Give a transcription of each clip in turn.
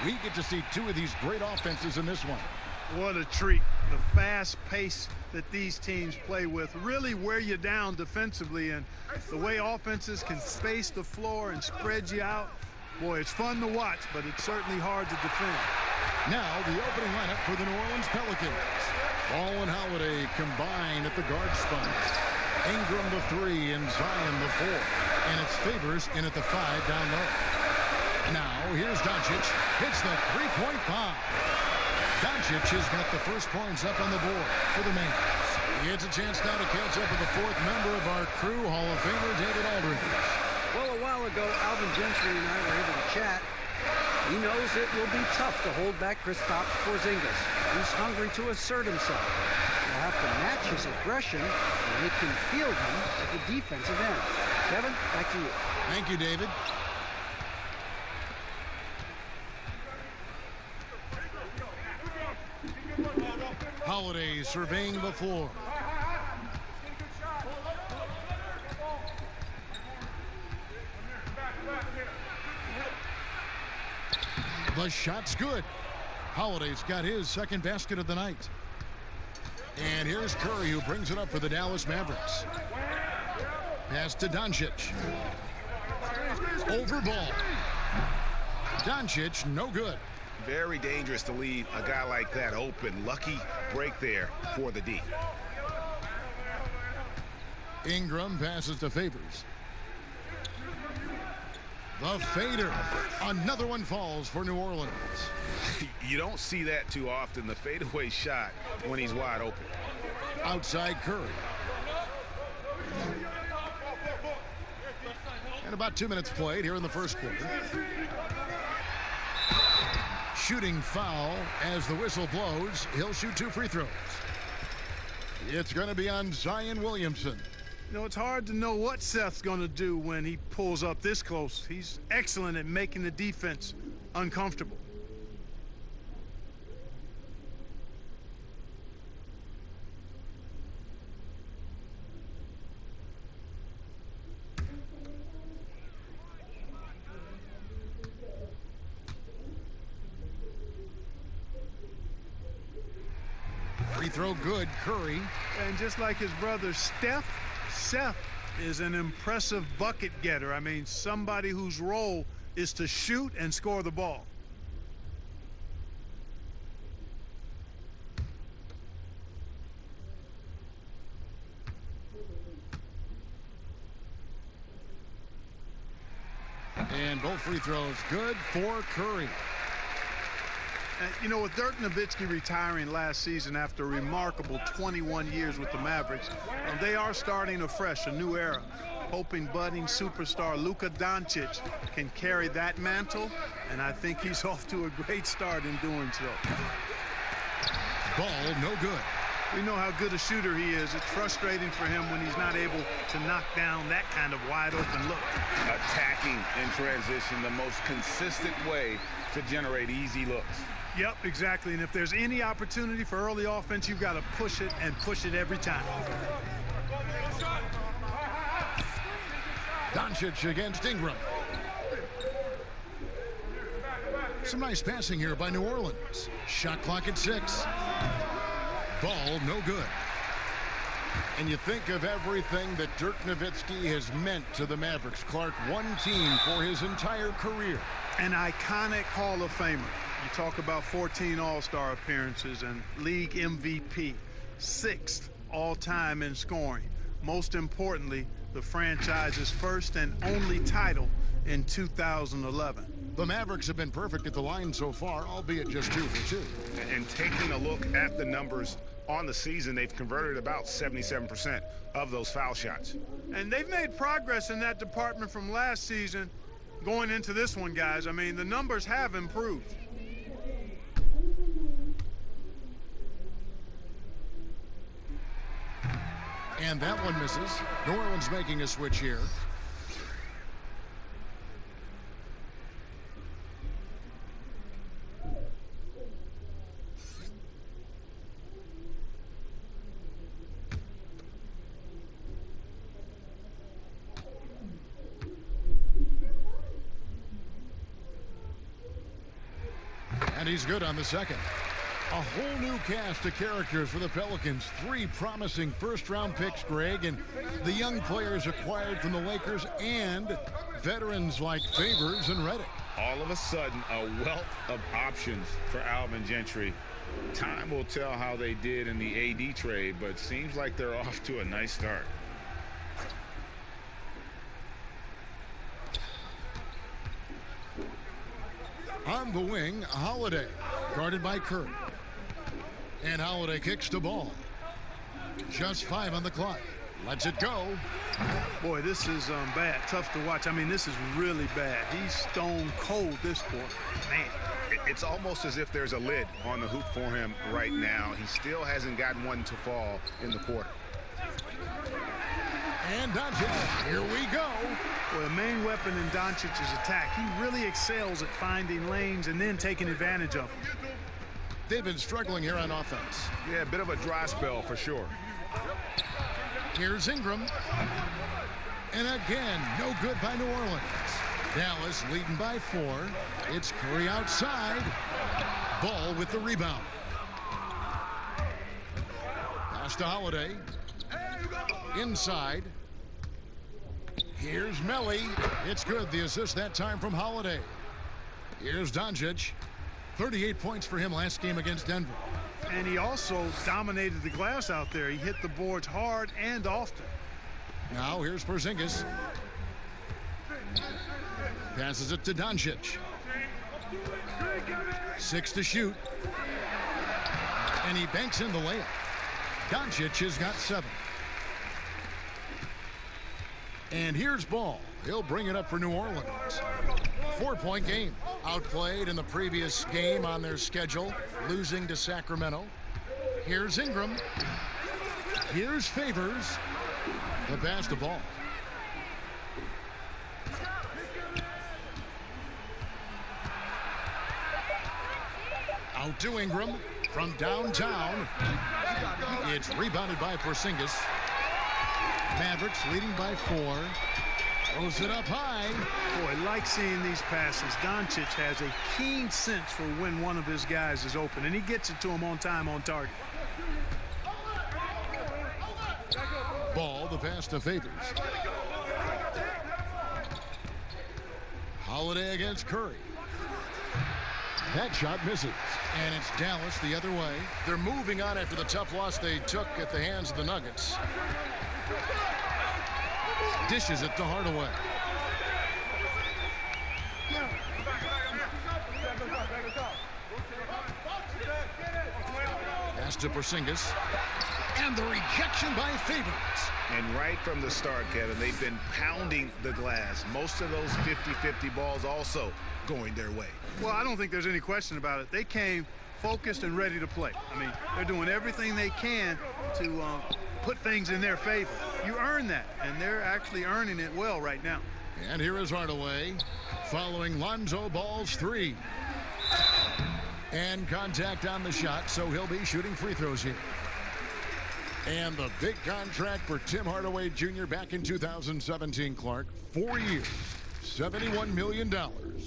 We get to see two of these great offenses in this one. What a treat. The fast pace that these teams play with really wear you down defensively, and the way offenses can space the floor and spread you out, boy, it's fun to watch, but it's certainly hard to defend. Now the opening lineup for the New Orleans Pelicans. Ball and Holiday combine at the guard spot. Ingram the 3 and Zion the 4. And it's Favors in at the 5 down low. Now here's Doncic. Hits the three-point bomb. Doncic has got the first points up on the board for the Mavericks. He gets a chance now to catch up with the fourth member of our crew, Hall of Famer David Aldridge. Well, a while ago, Alvin Gentry and I were able to chat. He knows it will be tough to hold back Kristaps Porzingis. He's hungry to assert himself. He'll have to match his aggression, and they can field him at the defensive end. Kevin, back to you. Thank you, David. Holiday surveying the floor. The shot's good. Holiday's got his second basket of the night. And here's Curry, who brings it up for the Dallas Mavericks. Pass to Doncic. Over ball. Doncic, no good. Very dangerous to leave a guy like that open. Lucky break there for the D. Ingram passes to Favors. The fader. Another one falls for New Orleans. You don't see that too often, the fadeaway shot when he's wide open. Outside Curry. And about 2 minutes played here in the first quarter. Shooting foul as the whistle blows. He'll shoot 2 free throws. It's going to be on Zion Williamson. You know, it's hard to know what Seth's going to do when he pulls up this close. He's excellent at making the defense uncomfortable. Free throw good, Curry. And just like his brother Steph, Seth is an impressive bucket getter. I mean, somebody whose role is to shoot and score the ball. And both free throws good for Curry. You know, with Dirk Nowitzki retiring last season after a remarkable 21 years with the Mavericks, they are starting afresh, a new era. Hoping budding superstar Luka Doncic can carry that mantle, and I think he's off to a great start in doing so. Ball no good. We know how good a shooter he is. It's frustrating for him when he's not able to knock down that kind of wide open look. Attacking in transition, the most consistent way to generate easy looks. Yep, exactly. And if there's any opportunity for early offense, you've got to push it and push it every time. Doncic against Ingram. Some nice passing here by New Orleans. Shot clock at 6. Ball no good. And you think of everything that Dirk Nowitzki has meant to the Mavericks. Clark, one team for his entire career. An iconic Hall of Famer. You talk about 14 All-Star appearances and league MVP, 6th all-time in scoring. Most importantly, the franchise's first and only title in 2011. The Mavericks have been perfect at the line so far, albeit just 2 for 2. And taking a look at the numbers on the season, they've converted about 77% of those foul shots. And they've made progress in that department from last season going into this one, guys. I mean, the numbers have improved. And that one misses. New Orleans making a switch here. And he's good on the second. A whole new cast of characters for the Pelicans. 3 promising first-round picks, Greg, and the young players acquired from the Lakers and veterans like Favors and Reddick. All of a sudden, a wealth of options for Alvin Gentry. Time will tell how they did in the AD trade, but seems like they're off to a nice start. On the wing, Holiday, guarded by Curry. And Holiday kicks the ball. Just 5 on the clock. Lets it go. Boy, this is bad. Tough to watch. I mean, this is really bad. He's stone cold this quarter. Man, it's almost as if there's a lid on the hoop for him right now. He still hasn't gotten one to fall in the quarter. And Doncic, here we go. Well, the main weapon in Doncic's attack. He really excels at finding lanes and then taking advantage of them. They've been struggling here on offense. Yeah, a bit of a dry spell for sure. Here's Ingram. And again, no good by New Orleans. Dallas leading by 4. It's Curry outside. Ball with the rebound. Pass to Holiday. Inside. Here's Melly. It's good. The assist that time from Holiday. Here's Doncic. 38 points for him last game against Denver. And he also dominated the glass out there. He hit the boards hard and often. Now here's Porzingis. Passes it to Doncic. 6 to shoot. And he banks in the layup. Doncic has got 7. And here's Ball. He'll bring it up for New Orleans. 4-point game. Outplayed in the previous game on their schedule, losing to Sacramento. Here's Ingram. Here's Favors. The pass to Ball. Out to Ingram from downtown. It's rebounded by Porzingis. Mavericks leading by 4. Throws it up high. Boy, I like seeing these passes. Doncic has a keen sense for when one of his guys is open, and he gets it to him on time, on target. Ball, the pass to Favors. Holiday against Curry. That shot misses. And it's Dallas the other way. They're moving on after the tough loss they took at the hands of the Nuggets. Dishes it to Hardaway. Pass to Porzingis. And the rejection by Favors. And right from the start, Kevin, they've been pounding the glass. Most of those 50-50 balls also going their way. Well, I don't think there's any question about it. They came focused and ready to play. I mean, they're doing everything they can to put things in their favor. You earn that, and they're actually earning it well right now. And here is Hardaway following Lonzo Ball's 3. And contact on the shot, so he'll be shooting free throws here. And the big contract for Tim Hardaway Jr. back in 2017, Clark. 4 years, $71 million.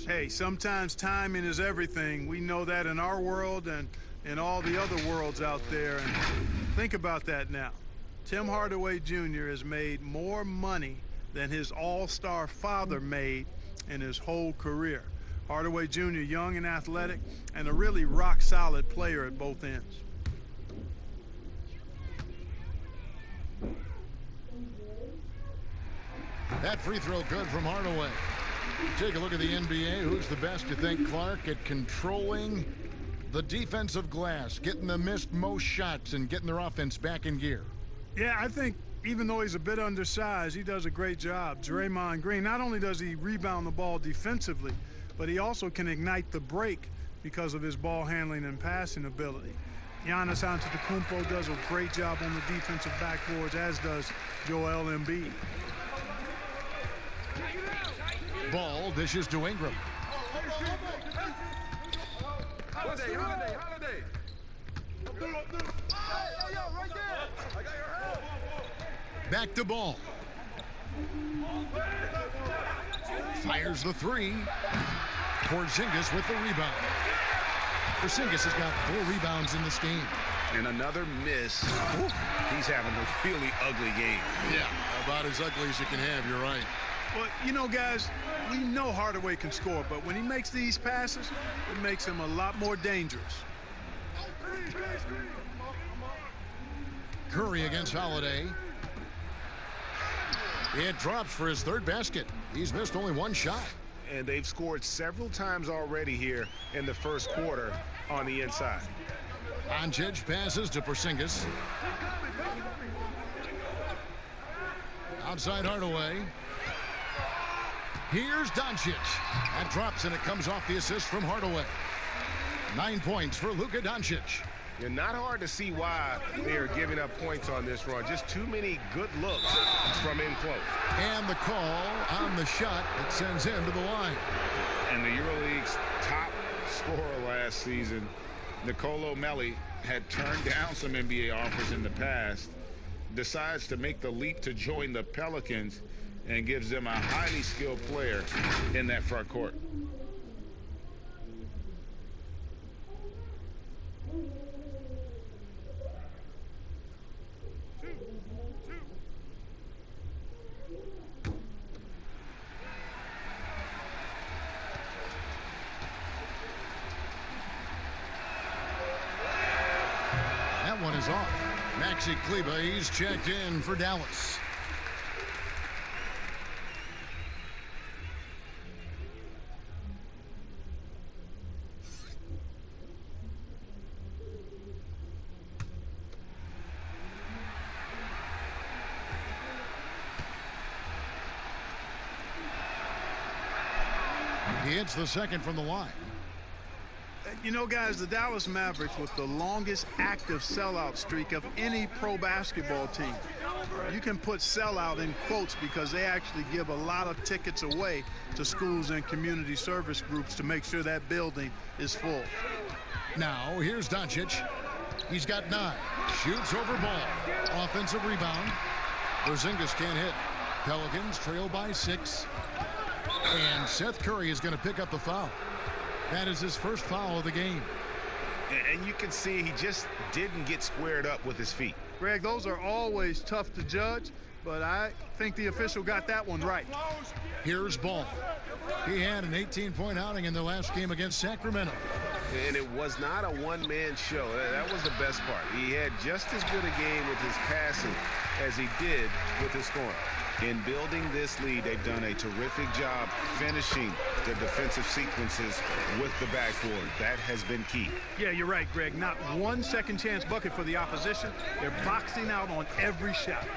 Hey, sometimes timing is everything. We know that in our world and in all the other worlds out there. And think about that now. Tim Hardaway Jr. has made more money than his all-star father made in his whole career. Hardaway Jr., young and athletic, and a really rock-solid player at both ends. That free throw good from Hardaway. Take a look at the NBA. Who's the best, you think, Clark, at controlling the defensive glass, getting the missed most shots and getting their offense back in gear? Yeah, I think even though he's a bit undersized, he does a great job. Draymond Green, not only does he rebound the ball defensively, but he also can ignite the break because of his ball handling and passing ability. Giannis Antetokounmpo does a great job on the defensive backboards, as does Joel Embiid. Ball dishes to Ingram. Holiday. Back to Ball. Fires the 3. Porzingis with the rebound. Porzingis has got 4 rebounds in this game. And another miss. He's having a really ugly game. Yeah, about as ugly as you can have. You're right. Well, you know, guys, we know Hardaway can score, but when he makes these passes, it makes him a lot more dangerous. Curry against Holiday. It drops for his 3rd basket. He's missed only 1 shot. And they've scored several times already here in the first quarter on the inside. Doncic passes to Porzingis. Outside Hardaway. Here's Doncic. That drops, and it comes off the assist from Hardaway. 9 points for Luka Doncic. And not hard to see why they are giving up points on this run. Just too many good looks from in close. And the call on the shot that sends him to the line. And the EuroLeague's top scorer last season, Nicolo Melli, had turned down some NBA offers in the past, decides to make the leap to join the Pelicans, and gives them a highly skilled player in that front court. That one is off. Maxi Kleber, he's checked in for Dallas. He hits the second from the line. You know, guys, the Dallas Mavericks with the longest active sellout streak of any pro basketball team. You can put sellout in quotes because they actually give a lot of tickets away to schools and community service groups to make sure that building is full. Now, here's Doncic. He's got 9. Shoots over ball. Offensive rebound. Porzingis can't hit. Pelicans trail by 6. And Seth Curry is going to pick up the foul. That is his first foul of the game. And you can see he just didn't get squared up with his feet. Greg, those are always tough to judge, but I think the official got that one right. Here's Ball. He had an 18-point outing in the last game against Sacramento. And it was not a one-man show. That was the best part. He had just as good a game with his passing as he did with his scoring. In building this lead, they've done a terrific job finishing the defensive sequences with the backboard. That has been key. Yeah, you're right, Greg. Not one second chance bucket for the opposition. They're boxing out on every shot.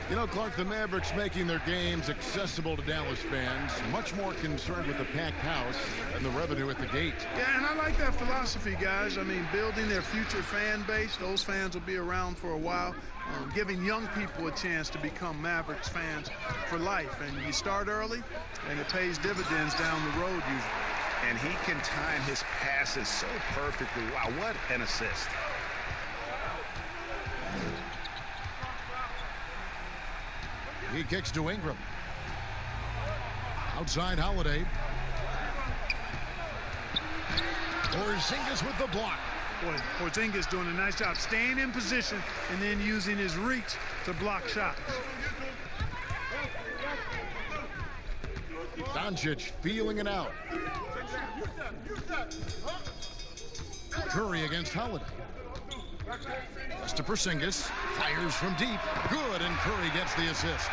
You know, Clark, the Mavericks making their games accessible to Dallas fans, much more concerned with the packed house and the revenue at the gate. Yeah, and I like that philosophy, guys. I mean, building their future fan base, those fans will be around for a while. Giving young people a chance to become Mavericks fans for life. And you start early, and it pays dividends down the road usually. And he can time his passes so perfectly. Wow, what an assist. He kicks to Ingram. Outside Holiday. Porzingis with the block. Boy, Porzingis doing a nice job staying in position and then using his reach to block shots. Doncic feeling it out. Curry against Holiday. Pass to Porzingis. Fires from deep. Good, and Curry gets the assist.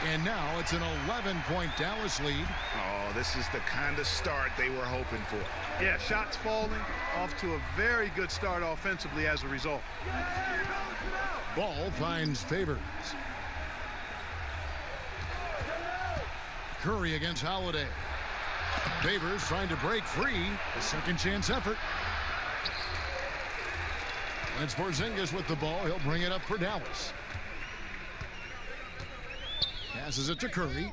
And now it's an 11-point Dallas lead. Oh, this is the kind of start they were hoping for. Yeah, shots falling, off to a very good start offensively as a result. Ball finds Favors. Curry against Holiday. Favors trying to break free. A second chance effort. And it's Porzingis with the ball. He'll bring it up for Dallas. Passes it to Curry.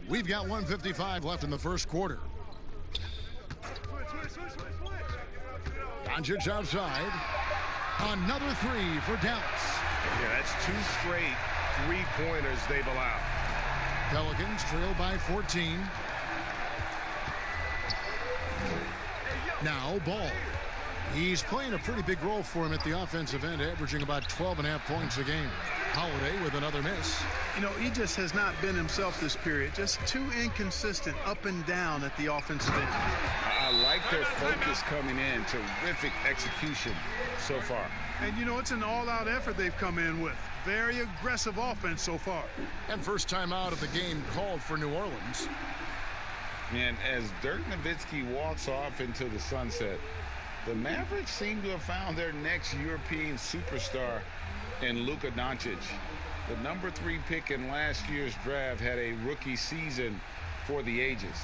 We've got 1:55 left in the first quarter. Doncic outside. Another 3 for Dallas. Yeah, that's 2 straight 3-pointers they've allowed. Pelicans trail by 14. Now Ball. He's playing a pretty big role for him at the offensive end, averaging about 12.5 points a game. Holiday with another miss. You know, he just has not been himself this period. Just too inconsistent up and down at the offensive end. I like their focus coming in. Terrific execution so far. And, you know, it's an all-out effort they've come in with. Very aggressive offense so far. And first time out of the game called for New Orleans. And as Dirk Nowitzki walks off into the sunset, the Mavericks seem to have found their next European superstar in Luka Doncic. The number 3 pick in last year's draft had a rookie season for the ages.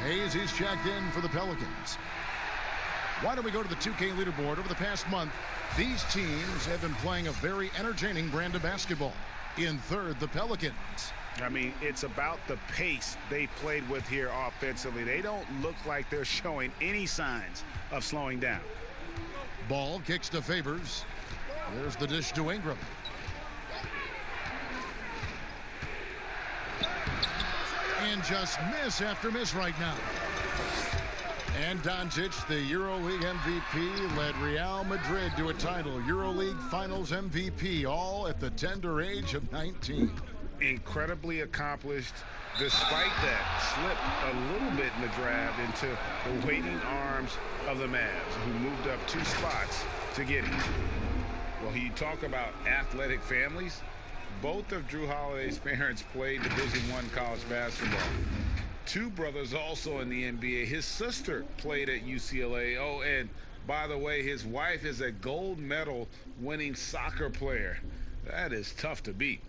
Hayes, he's checked in for the Pelicans. Why don't we go to the 2K leaderboard? Over the past month, these teams have been playing a very entertaining brand of basketball. In third, the Pelicans. I mean, it's about the pace they played with here offensively. They don't look like they're showing any signs of slowing down. Ball kicks to Favors. There's the dish to Ingram. And just miss after miss right now. And Doncic, the EuroLeague MVP, led Real Madrid to a title. EuroLeague Finals MVP, all at the tender age of 19. Incredibly accomplished. Despite that, slipped a little bit in the draft into the waiting arms of the Mavs, who moved up 2 spots to get him. Well, you talk about athletic families. Both of Drew Holiday's parents played Division I college basketball. 2 brothers also in the NBA. His sister played at UCLA. Oh, and by the way, his wife is a gold medal winning soccer player. That is tough to beat.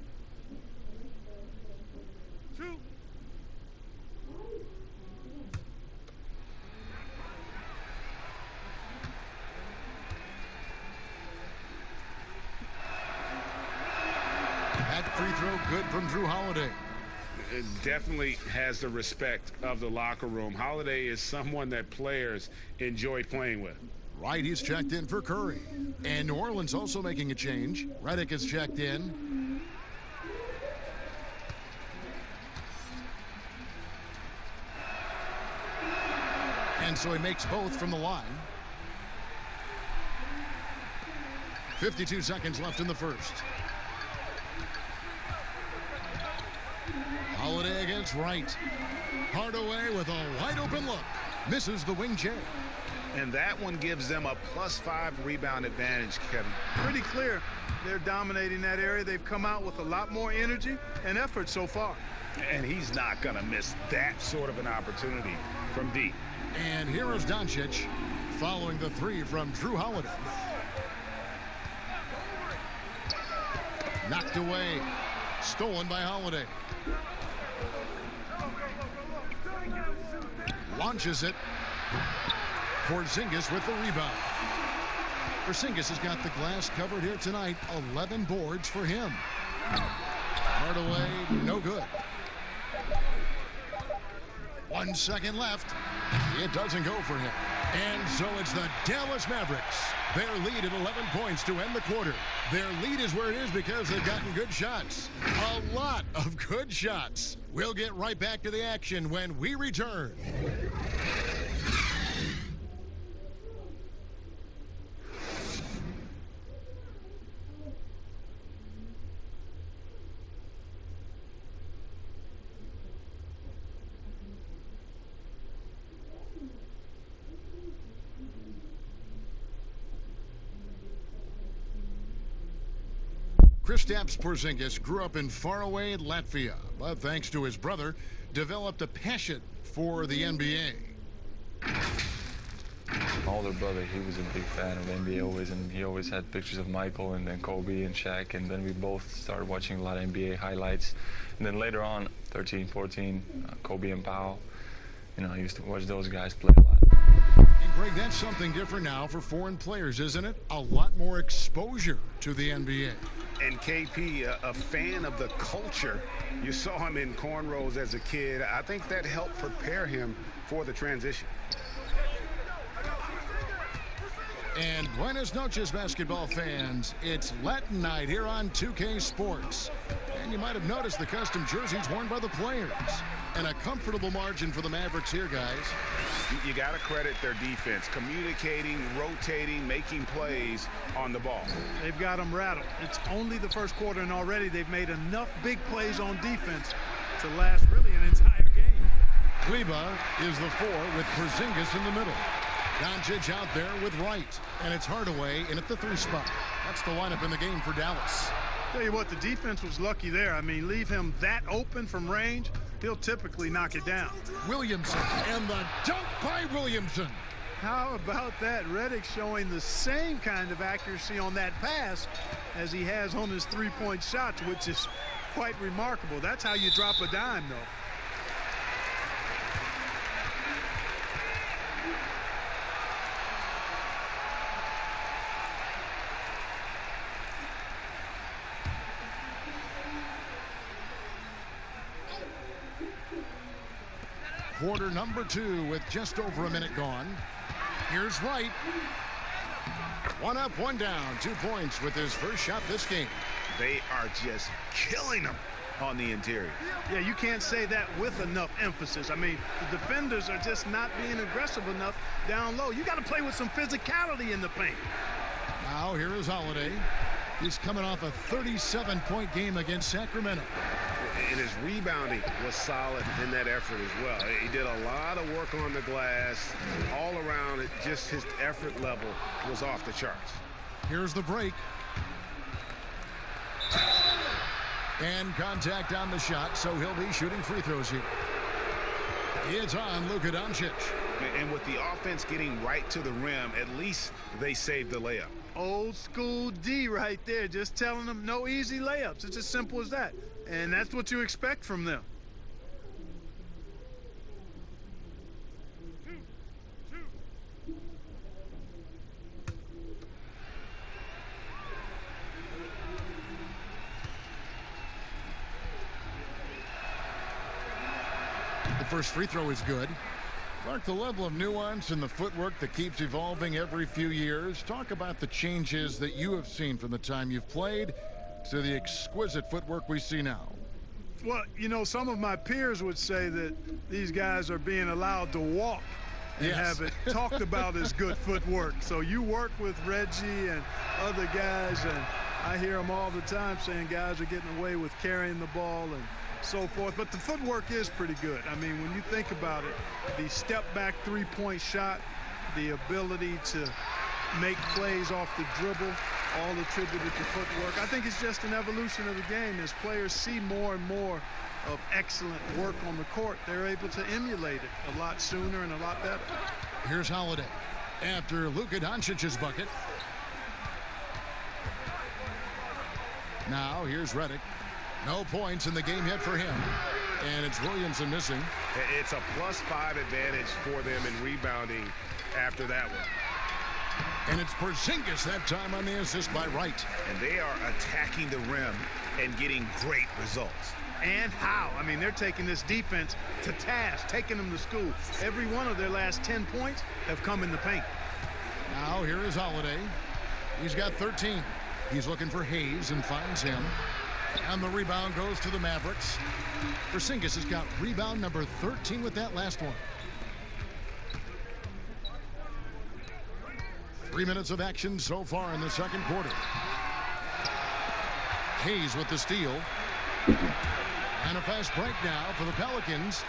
Free throw good from Drew Holiday. It definitely has the respect of the locker room. Holiday is someone that players enjoy playing with. Wright, he's checked in for Curry. And New Orleans also making a change. Redick is checked in. And so he makes both from the line. 52 seconds left in the first. Holiday against Wright. Hardaway with a wide open look. Misses the wing J. And that one gives them a +5 rebound advantage, Kevin. Pretty clear. They're dominating that area. They've come out with a lot more energy and effort so far. And he's not going to miss that sort of an opportunity from deep. And here is Doncic following the 3 from Drew Holiday. Knocked away. Stolen by Holiday. Launches it. Porzingis with the rebound. Porzingis has got the glass covered here tonight. 11 boards for him. Hardaway, no good. 1 second left. It doesn't go for him. And so it's the Dallas Mavericks. Their lead at 11 points to end the quarter. Their lead is where it is because they've gotten good shots. A lot of good shots. We'll get right back to the action when we return. Kristaps Porzingis grew up in faraway Latvia, but thanks to his brother, developed a passion for the NBA. My older brother, he was a big fan of NBA always, and he always had pictures of Michael and then Kobe and Shaq, and then we both started watching a lot of NBA highlights. And then later on, 13, 14, Kobe and Powell, I used to watch those guys play a lot. And Greg, that's something different now for foreign players, isn't it? A lot more exposure to the NBA. And KP, a fan of the culture. You saw him in cornrows as a kid. I think that helped prepare him for the transition. And buenas noches, basketball fans. It's Latin night here on 2K Sports. And you might have noticed the custom jerseys worn by the players. And a comfortable margin for the Mavericks here, guys. You got to credit their defense. Communicating, rotating, making plays on the ball. They've got them rattled. It's only the first quarter, and already they've made enough big plays on defense to last really an entire game. Kleba is the 4 with Porzingis in the middle. Doncic out there with Wright. And it's Hardaway in at the 3 spot. That's the lineup in the game for Dallas. Tell you what, the defense was lucky there. I mean, leave him that open from range, he'll typically knock it down. Williamson, and the dunk by Williamson. How about that? Redick showing the same kind of accuracy on that pass as he has on his three-point shots, which is quite remarkable. That's how you drop a dime, though. Quarter number 2 with just over a minute gone. Here's Wright. 1 up, 1 down. 2 points with his first shot this game. They are just killing them on the interior. Yeah, you can't say that with enough emphasis. I mean, the defenders are just not being aggressive enough down low. You got to play with some physicality in the paint. Now here is Holiday. He's coming off a 37-point game against Sacramento. And his rebounding was solid in that effort as well. He did a lot of work on the glass. All around it, just his effort level was off the charts. Here's the break. And contact on the shot, so he'll be shooting free throws here. It's on Luka Doncic. And with the offense getting right to the rim, at least they saved the layup. Old school D right there, just telling them no easy layups. It's as simple as that. And that's what you expect from them. The first free throw is good. Clark, the level of nuance and the footwork that keeps evolving every few years. Talk about the changes that you have seen from the time you've played to the exquisite footwork we see now. Well, you know, some of my peers would say that these guys are being allowed to walk and have it talked about as good footwork. So you work with Reggie and other guys, and I hear them all the time saying guys are getting away with carrying the ball and so forth. But the footwork is pretty good. I mean, when you think about it, the step-back three-point shot, the ability to make plays off the dribble, all attributed to footwork. I think it's just an evolution of the game. As players see more and more of excellent work on the court, they're able to emulate it a lot sooner and a lot better. Here's Holiday after Luka Doncic's bucket. Now here's Redick. No points in the game yet for him. And it's Williamson missing. It's a +5 advantage for them in rebounding after that one. And it's Porzingis that time on the assist by Wright. And they are attacking the rim and getting great results. And how? I mean, they're taking this defense to task, taking them to school. Every one of their last 10 points have come in the paint. Now here is Holiday. He's got 13. He's looking for Hayes and finds him. And the rebound goes to the Mavericks. Porzingis has got rebound number 13 with that last one. 3 minutes of action so far in the second quarter. Hayes with the steal. And a fast break now for the Pelicans.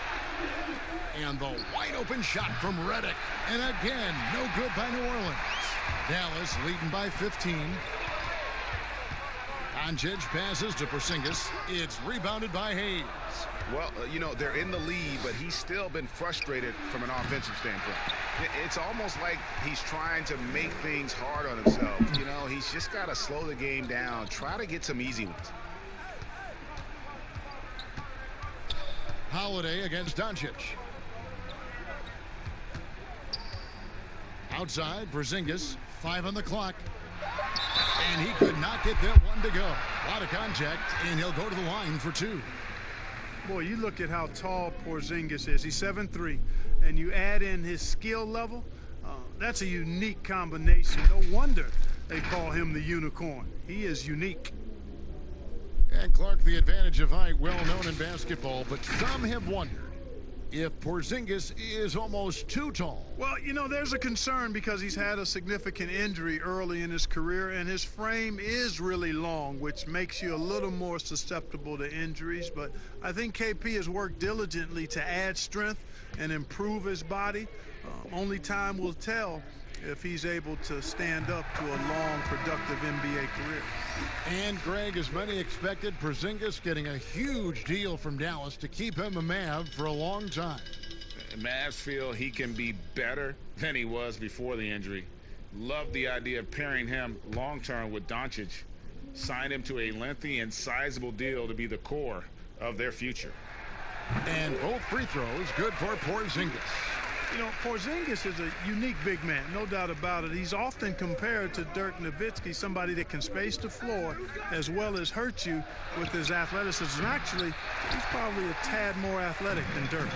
And the wide open shot from Redick. And again, no good by New Orleans. Dallas leading by 15. Doncic passes to Porzingis. It's rebounded by Hayes. Well, you know, they're in the lead, but he's still been frustrated from an offensive standpoint. It's almost like he's trying to make things hard on himself. You know, he's just got to slow the game down, try to get some easy ones. Holiday against Doncic. Outside, Porzingis, 5 on the clock. And he could not get that one to go. A lot of contact, and he'll go to the line for 2. Boy, you look at how tall Porzingis is. He's 7'3", and you add in his skill level. That's a unique combination. No wonder they call him the unicorn. He is unique. And Clark, the advantage of height, well known in basketball, but some have wondered if Porzingis is almost too tall. Well, you know, there's a concern because he's had a significant injury early in his career, and his frame is really long, which makes you a little more susceptible to injuries. But I think KP has worked diligently to add strength and improve his body. Only time will tell if he's able to stand up to a long, productive NBA career. And, Greg, as many expected, Porzingis getting a huge deal from Dallas to keep him a Mav for a long time. Mavs feel he can be better than he was before the injury. Love the idea of pairing him long-term with Doncic. Signed him to a lengthy and sizable deal to be the core of their future. And both free throws good for Porzingis. You know, Porzingis is a unique big man, no doubt about it. He's often compared to Dirk Nowitzki, somebody that can space the floor as well as hurt you with his athleticism. Actually, he's probably a tad more athletic than Dirk.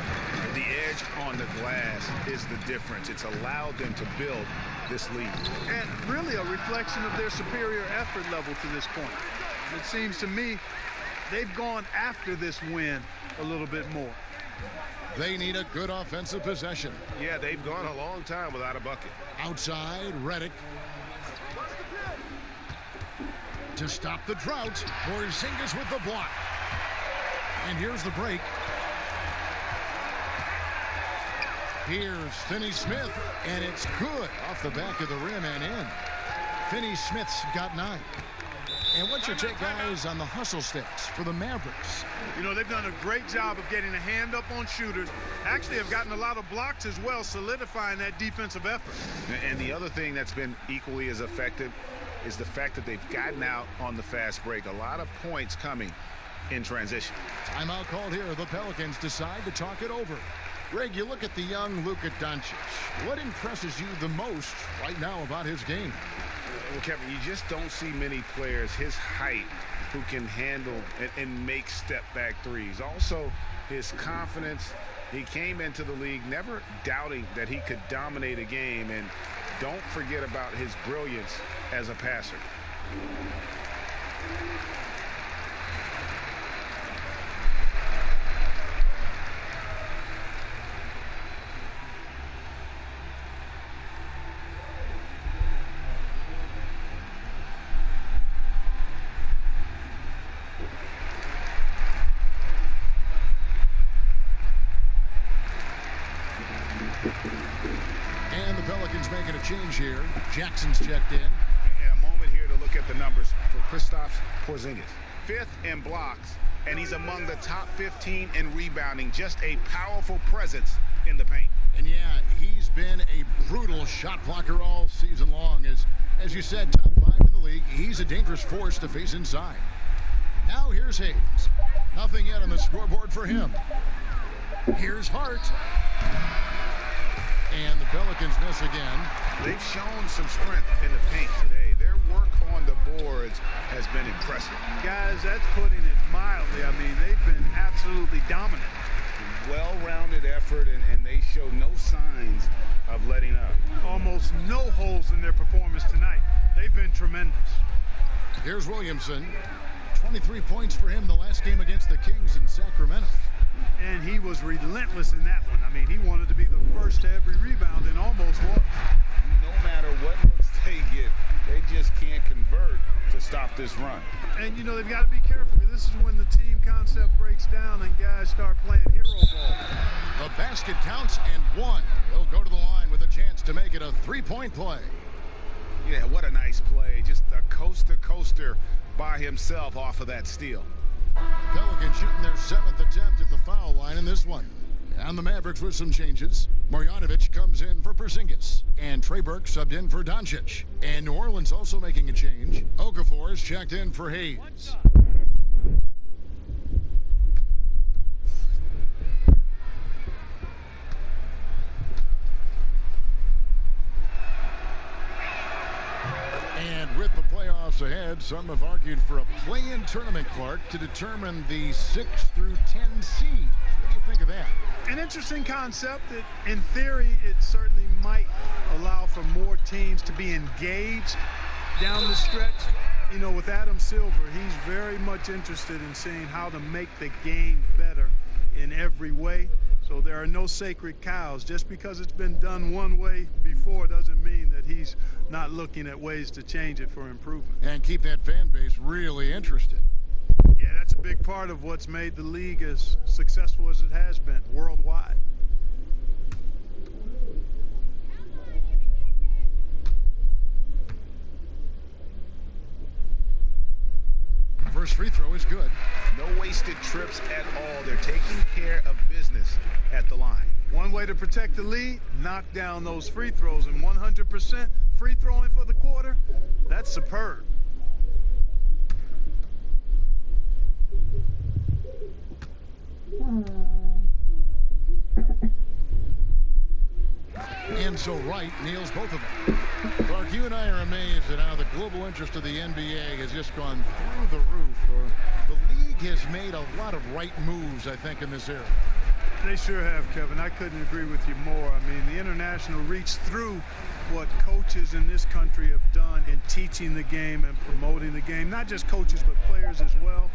The edge on the glass is the difference. It's allowed them to build this lead. And really a reflection of their superior effort level to this point. It seems to me they've gone after this win a little bit more. They need a good offensive possession. Yeah, they've gone a long time without a bucket. Outside, Redick. To stop the drought, Porzingis with the block. And here's the break. Here's Finney-Smith, and it's good off the back of the rim and in. Finney-Smith's got 9. And what's your take, guys, on the hustle stats for the Mavericks? You know, they've done a great job of getting a hand up on shooters. Actually have gotten a lot of blocks as well, solidifying that defensive effort. And the other thing that's been equally as effective is the fact that they've gotten out on the fast break. A lot of points coming in transition. Timeout called here. The Pelicans decide to talk it over. Greg, you look at the young Luka Doncic. What impresses you the most right now about his game? Well, Kevin, you just don't see many players his height who can handle and make step-back threes. Also, his confidence. He came into the league never doubting that he could dominate a game. And don't forget about his brilliance as a passer. And the Pelicans making a change here. Jackson's checked in. And a moment here to look at the numbers for Kristaps Porzingis. 5th in blocks, and he's among the top 15 in rebounding. Just a powerful presence in the paint. And yeah, he's been a brutal shot blocker all season long. As you said, top 5 in the league. He's a dangerous force to face inside. Now here's Hayes. Nothing yet on the scoreboard for him. Here's Hart. And the Pelicans miss again. They've shown some strength in the paint today. Their work on the boards has been impressive. Guys, that's putting it mildly. I mean, they've been absolutely dominant. Well-rounded effort, and they show no signs of letting up. Almost no holes in their performance tonight. They've been tremendous. Here's Williamson. 23 points for him the last game against the Kings in Sacramento. And he was relentless in that one. I mean, he wanted to be the first to every rebound and almost was. No matter what looks they get, they just can't convert to stop this run. And, you know, they've got to be careful. This is when the team concept breaks down and guys start playing hero ball. The basket counts and 1. He'll go to the line with a chance to make it a 3-point play. Yeah, what a nice play. Just a coast-to-coaster by himself off of that steal. Pelican shooting their 7th attempt at the foul line in this one. And the Mavericks with some changes. Marjanovic comes in for Porzingis. And Trey Burke subbed in for Doncic. And New Orleans also making a change. Okafor is checked in for Hayes. And with the playoffs ahead, some have argued for a play-in tournament, Clark, to determine the 6 through 10 seeds. What do you think of that? An interesting concept. That, in theory, it certainly might allow for more teams to be engaged down the stretch. You know, with Adam Silver, he's very much interested in seeing how to make the game better in every way. So there are no sacred cows. Just because it's been done one way before doesn't mean that he's not looking at ways to change it for improvement. And keep that fan base really interested. Yeah, that's a big part of what's made the league as successful as it has been worldwide. First free throw is good. No wasted trips at all. They're taking care of business at the line. One way to protect the lead, knock down those free throws, and 100% free throwing for the quarter, that's superb. And so Wright nails both of them. Clark, you and I are amazed at how the global interest of the NBA has just gone through the roof. The league has made a lot of right moves, I think, in this era. They sure have, Kevin. I couldn't agree with you more. I mean, the international reach through what coaches in this country have done in teaching the game and promoting the game. Not just coaches, but players as well.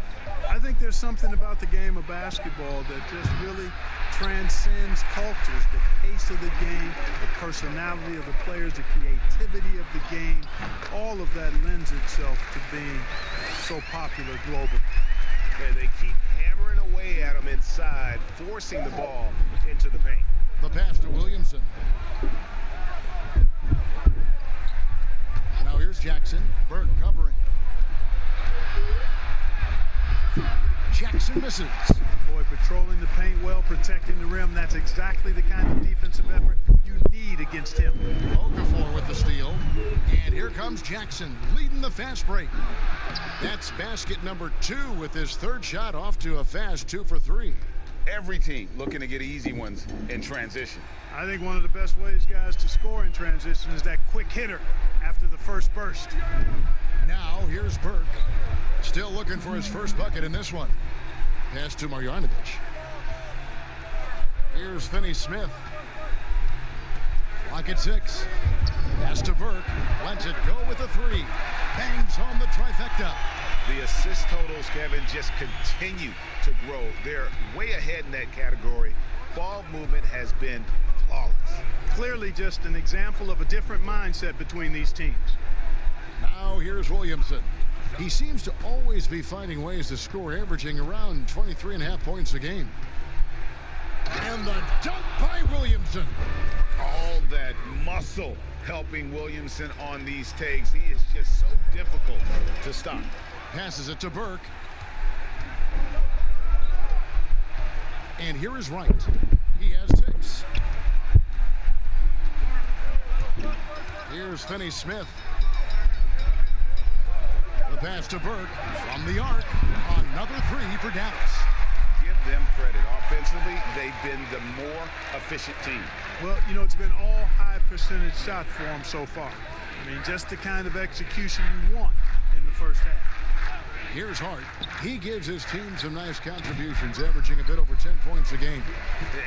I think there's something about the game of basketball that just really transcends cultures. The pace of the game, the personality of the players, the creativity of the game, all of that lends itself to being so popular globally. And they keep hammering away at him inside, forcing the ball into the paint. The pass to Williamson. Now here's Jackson. Burke covering. Jackson misses. Boy, patrolling the paint well, protecting the rim. That's exactly the kind of defensive effort you need against him. Okafor with the steal. And here comes Jackson leading the fast break. That's basket number 2 with his third shot off to a fast 2 for 3. Every team looking to get easy ones in transition. I think one of the best ways, guys, to score in transition is that quick hitter after the first burst. Now here's Burke. Still looking for his first bucket in this one. Pass to Marjanovic. Here's Finney-Smith. Clock at 6. Pass to Burke. Lets it go with a 3. Bangs home the trifecta. The assist totals, Kevin, just continue to grow. They're way ahead in that category. Ball movement has been flawless. Clearly just an example of a different mindset between these teams. Now here's Williamson. He seems to always be finding ways to score, averaging around 23.5 points a game. And the dunk by Williamson. All that muscle helping Williamson on these takes. He is just so difficult to stop. Passes it to Burke. And here is Wright. He has 6. Here's Finney-Smith. The pass to Burke from the arc. Another 3 for Dallas. Give them credit. Offensively, they've been the more efficient team. Well, you know, it's been all high percentage shots for them so far. I mean, just the kind of execution you want in the first half. Here's Hart. He gives his team some nice contributions, averaging a bit over 10 points a game.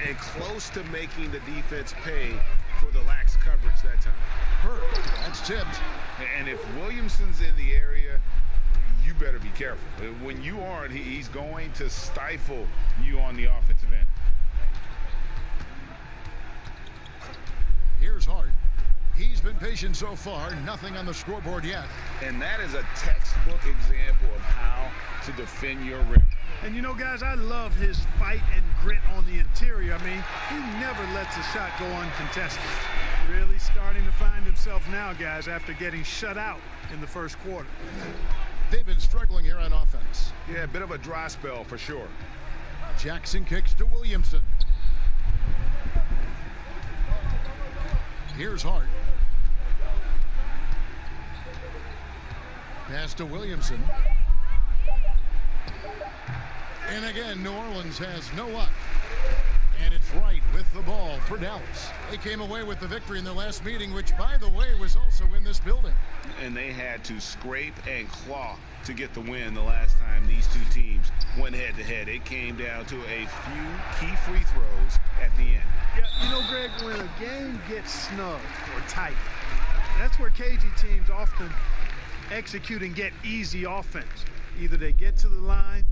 And close to making the defense pay for the lax coverage that time. Burke, that's tipped. And if Williamson's in the area, you better be careful. When you aren't, he's going to stifle you on the offensive end. Here's Hart. He's been patient so far. Nothing on the scoreboard yet. And that is a textbook example of how to defend your rim. And you know, guys, I love his fight and grit on the interior. I mean, he never lets a shot go uncontested. Really starting to find himself now, guys, after getting shut out in the first quarter. They've been struggling here on offense. Yeah, a bit of a dry spell for sure. Jackson kicks to Williamson. Here's Hart. Pass to Williamson. And again, New Orleans has no luck. And it's Wright with the ball for Dallas. They came away with the victory in their last meeting, which, by the way, was also in this building. And they had to scrape and claw to get the win the last time these two teams went head-to-head. It came down to a few key free throws at the end. Yeah, you know, Greg, when a game gets snug or tight, that's where cagey teams often execute and get easy offense. Either they get to the line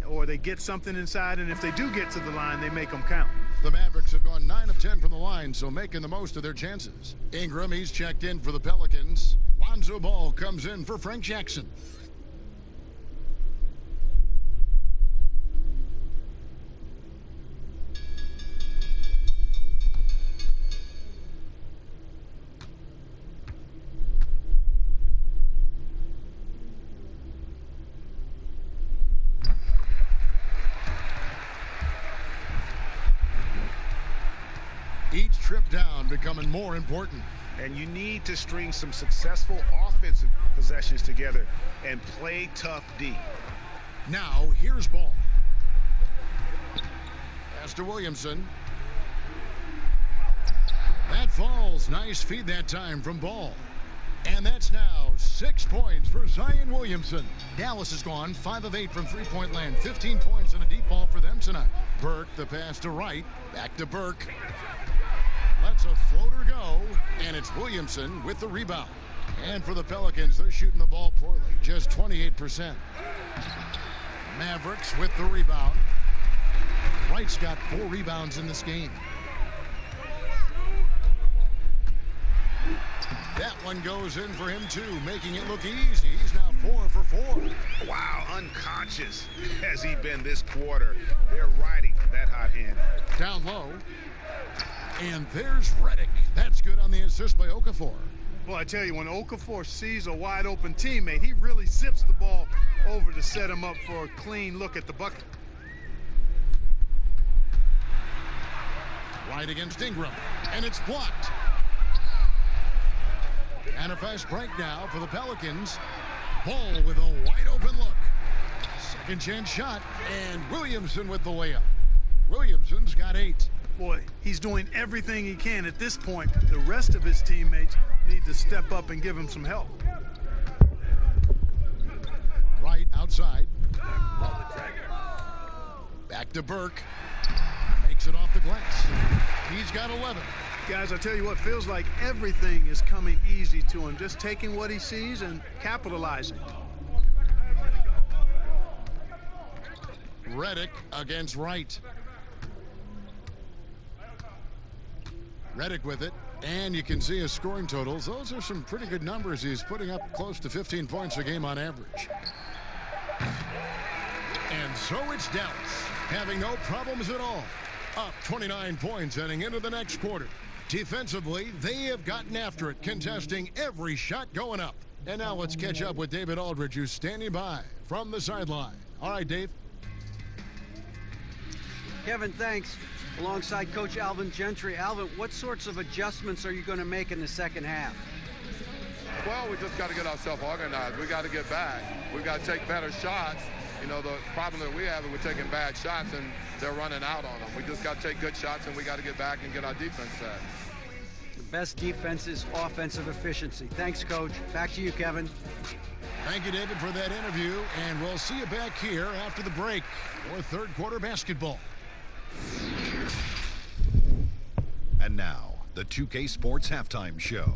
or they get something inside, and if they do get to the line, they make them count. The Mavericks have gone 9 of 10 from the line, so making the most of their chances. Ingram, he's checked in for the Pelicans. Lonzo Ball comes in for Frank Jackson. Each trip down becoming more important. And you need to string some successful offensive possessions together and play tough D. Now, here's Ball. Pass to Williamson. That falls. Nice feed that time from Ball. And that's now 6 points for Zion Williamson. Dallas has gone 5 of 8 from three-point land. 15 points and a deep ball for them tonight. Burke, the pass to Wright. Back to Burke. Lets a floater go, and it's Williamson with the rebound. And for the Pelicans, they're shooting the ball poorly, just 28%. Mavericks with the rebound. Wright's got 4 rebounds in this game. That one goes in for him, too, making it look easy. He's now 4 for 4. Wow, unconscious has he been this quarter. They're riding that hot hand. Down low. And there's Redick. That's good on the assist by Okafor. Well, I tell you, when Okafor sees a wide-open teammate, he really zips the ball over to set him up for a clean look at the bucket. Right against Ingram. And it's blocked. And a fast break now for the Pelicans. Ball with a wide-open look. Second chance shot. And Williamson with the layup. Williamson's got 8. Boy, he's doing everything he can at this point. The rest of his teammates need to step up and give him some help. Right outside. Back to Burke. Makes it off the glass. He's got 11. Guys, I tell you what, feels like everything is coming easy to him. Just taking what he sees and capitalizing. Redick against Wright. Redick with it, and you can see his scoring totals. Those are some pretty good numbers. He's putting up close to 15 points a game on average. And so it's Dallas, having no problems at all. Up 29 points heading into the next quarter. Defensively, they have gotten after it, contesting every shot going up. And now let's catch up with David Aldridge, who's standing by from the sideline. All right, Dave. Kevin, thanks. Alongside Coach Alvin Gentry. Alvin, what sorts of adjustments are you going to make in the second half? Well, we just got to get ourselves organized. We got to get back. We got to take better shots. You know, the problem that we have is we're taking bad shots and they're running out on them. We just got to take good shots and we got to get back and get our defense set. The best defense is offensive efficiency. Thanks, Coach. Back to you, Kevin. Thank you, David, for that interview, and we'll see you back here after the break for third quarter basketball. And now, the 2K Sports Halftime Show.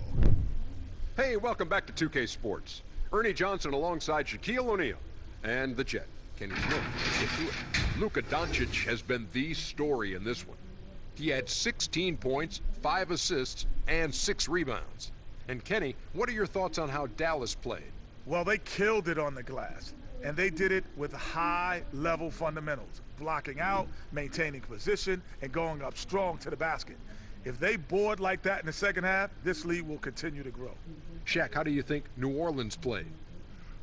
Hey, welcome back to 2K Sports. Ernie Johnson alongside Shaquille O'Neal and the Jet. Kenny Smith, let's get to it. Luka Doncic has been the story in this one. He had 16 points, 5 assists, and 6 rebounds. And Kenny, what are your thoughts on how Dallas played? Well, they killed it on the glass, and they did it with high-level fundamentals, blocking out, maintaining position, and going up strong to the basket. If they board like that in the second half, this lead will continue to grow. Shaq, how do you think New Orleans played?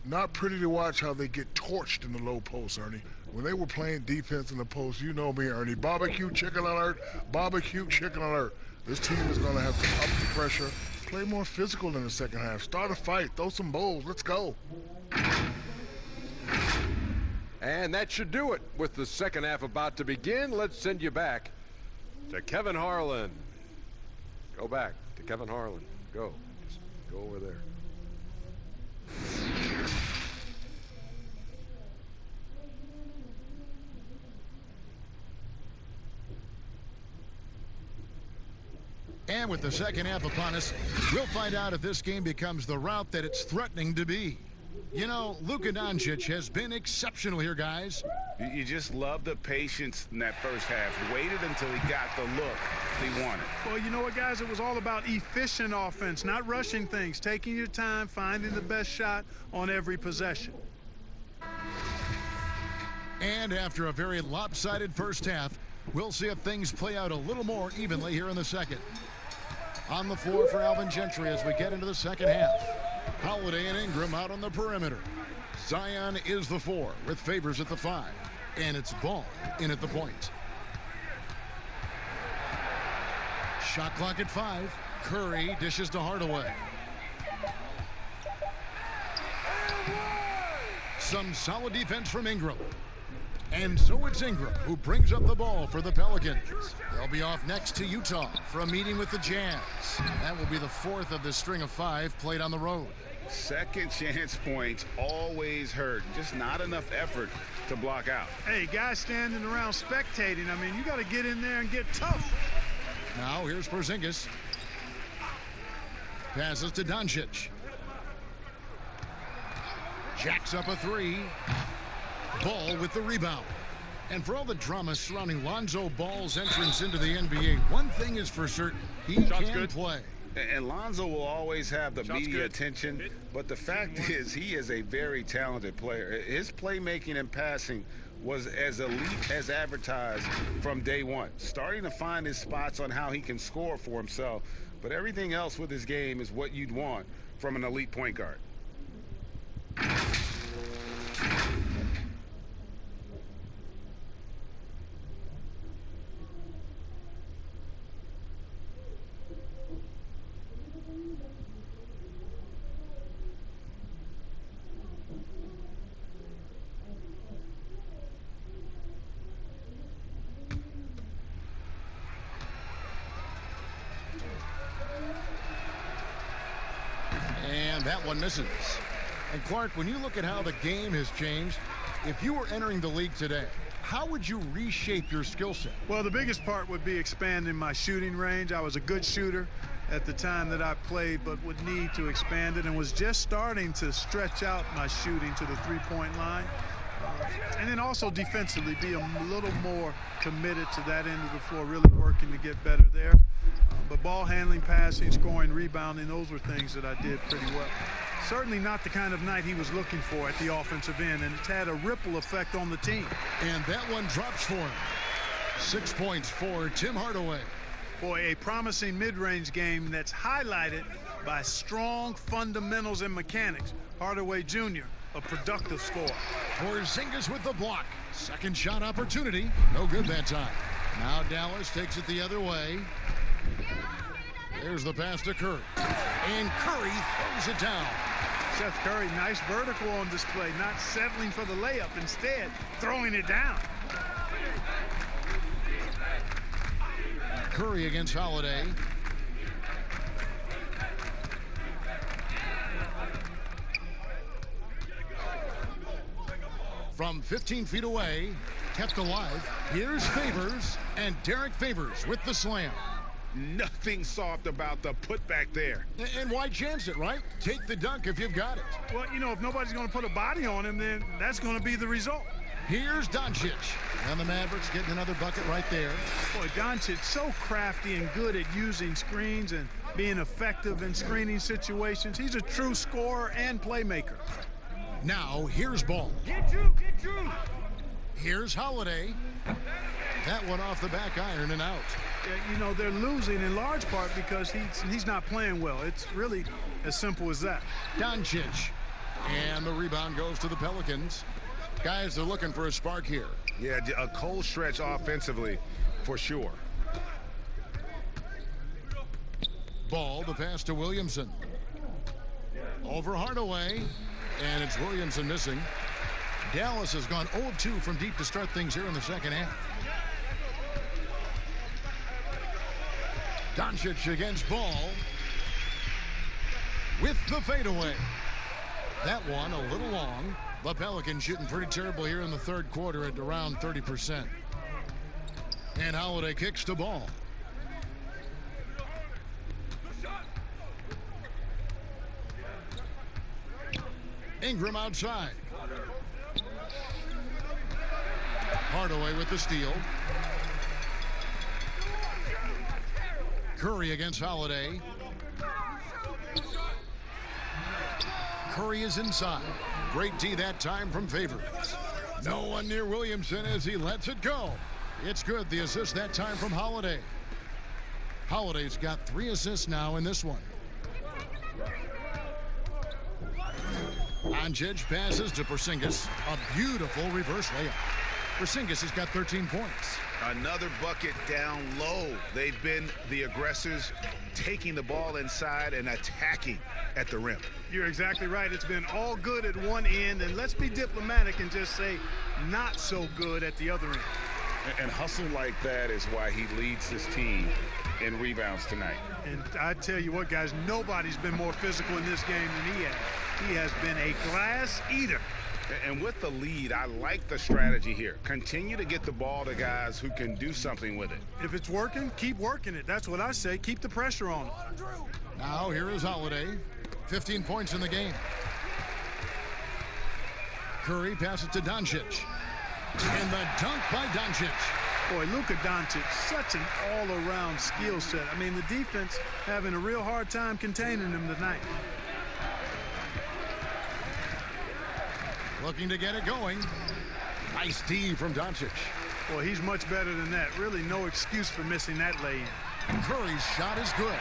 Not pretty to watch how they get torched in the low post, Ernie. When they were playing defense in the post, you know me, Ernie. Barbecue chicken alert, barbecue chicken alert. This team is going to have to up the pressure, play more physical in the second half. Start a fight, throw some bowls, let's go. And that should do it. With the second half about to begin, let's send you back to Kevin Harlan. Go back to Kevin Harlan. Go. Just go over there. And with the second half upon us, we'll find out if this game becomes the route that it's threatening to be. You know, Luka Doncic has been exceptional here, guys. You just love the patience in that first half. Waited until he got the look he wanted. Well, you know what, guys? It was all about efficient offense, not rushing things, taking your time, finding the best shot on every possession. And after a very lopsided first half, we'll see if things play out a little more evenly here in the second. On the floor for Alvin Gentry as we get into the second half. Holiday and Ingram out on the perimeter. Zion is the 4 with Favors at the 5. And it's Ball in at the point. Shot clock at 5. Curry dishes to Hardaway. Some solid defense from Ingram. And so it's Ingram who brings up the ball for the Pelicans. They'll be off next to Utah for a meeting with the Jazz. That will be the 4th of the string of 5 played on the road. Second chance points always hurt. Just not enough effort to block out. Hey, guys standing around spectating. I mean, you got to get in there and get tough. Now here's Porzingis. Passes to Doncic. Jacks up a 3. Ball with the rebound. And for all the drama surrounding Lonzo Ball's entrance into the NBA, one thing is for certain, he can play. And Lonzo will always have the media attention, but the fact is he is a very talented player. His playmaking and passing was as elite as advertised from day one. Starting to find his spots on how he can score for himself, but everything else with his game is what you'd want from an elite point guard. That one misses. And Clark, when you look at how the game has changed, if you were entering the league today, how would you reshape your skill set? Well, the biggest part would be expanding my shooting range. I was a good shooter at the time that I played, but would need to expand it and was just starting to stretch out my shooting to the three-point line. And then also defensively be a little more committed to that end of the floor, really working to get better there. But ball handling, passing, scoring, rebounding, those were things that I did pretty well. Certainly not the kind of night he was looking for at the offensive end, and it's had a ripple effect on the team. And that one drops for him. 6 points for Tim Hardaway. Boy, a promising mid-range game that's highlighted by strong fundamentals and mechanics. Hardaway Jr., a productive scorer. Porzingis with the block. Second shot opportunity. No good that time. Now Dallas takes it the other way. There's the pass to Curry. And Curry throws it down. Seth Curry, nice vertical on display, not settling for the layup, instead throwing it down. Curry against Holiday. From 15 feet away, kept alive. Here's Favors, and Derek Favors with the slam. Nothing soft about the putback there. And why chance it, right? Take the dunk if you've got it. Well, you know, if nobody's going to put a body on him, then that's going to be the result. Here's Doncic. And the Mavericks getting another bucket right there. Boy, Doncic so crafty and good at using screens and being effective in screening situations. He's a true scorer and playmaker. Now, here's Ball. Get through, get through. Here's Holiday. That one off the back iron and out. You know, they're losing in large part because he's not playing well. It's really as simple as that. Doncic. And the rebound goes to the Pelicans. Guys, they're looking for a spark here. Yeah, a cold stretch offensively for sure. Ball, the pass to Williamson. Over Hardaway. And it's Williamson missing. Dallas has gone 0 of 2 from deep to start things here in the second half. Doncic against Ball. With the fadeaway. That one a little long. The Pelicans shooting pretty terrible here in the third quarter at around 30%. And Holiday kicks the ball. Ingram outside. Hardaway with the steal. Curry against Holiday. Curry is inside. Great D that time from Favors. No one near Williamson as he lets it go. It's good. The assist that time from Holiday. Holiday's got 3 assists now in this one. Doncic passes to Porzingis. A beautiful reverse layup. Porzingis has got 13 points. Another bucket down low. They've been the aggressors, taking the ball inside and attacking at the rim. You're exactly right. It's been all good at one end, and let's be diplomatic and just say not so good at the other end. And hustle like that is why he leads his team in rebounds tonight. And I tell you what, guys, nobody's been more physical in this game than he has. He has been a glass eater. And with the lead, I like the strategy here. Continue to get the ball to guys who can do something with it. If it's working, keep working it. That's what I say. Keep the pressure on him. Now here is Holiday. 15 points in the game. Curry passes to Doncic. And the dunk by Doncic. Boy, Luka Doncic, such an all-around skill set. I mean, the defense having a real hard time containing him tonight. Looking to get it going. Nice D from Doncic. Boy, he's much better than that. Really no excuse for missing that lay-in. Curry's shot is good.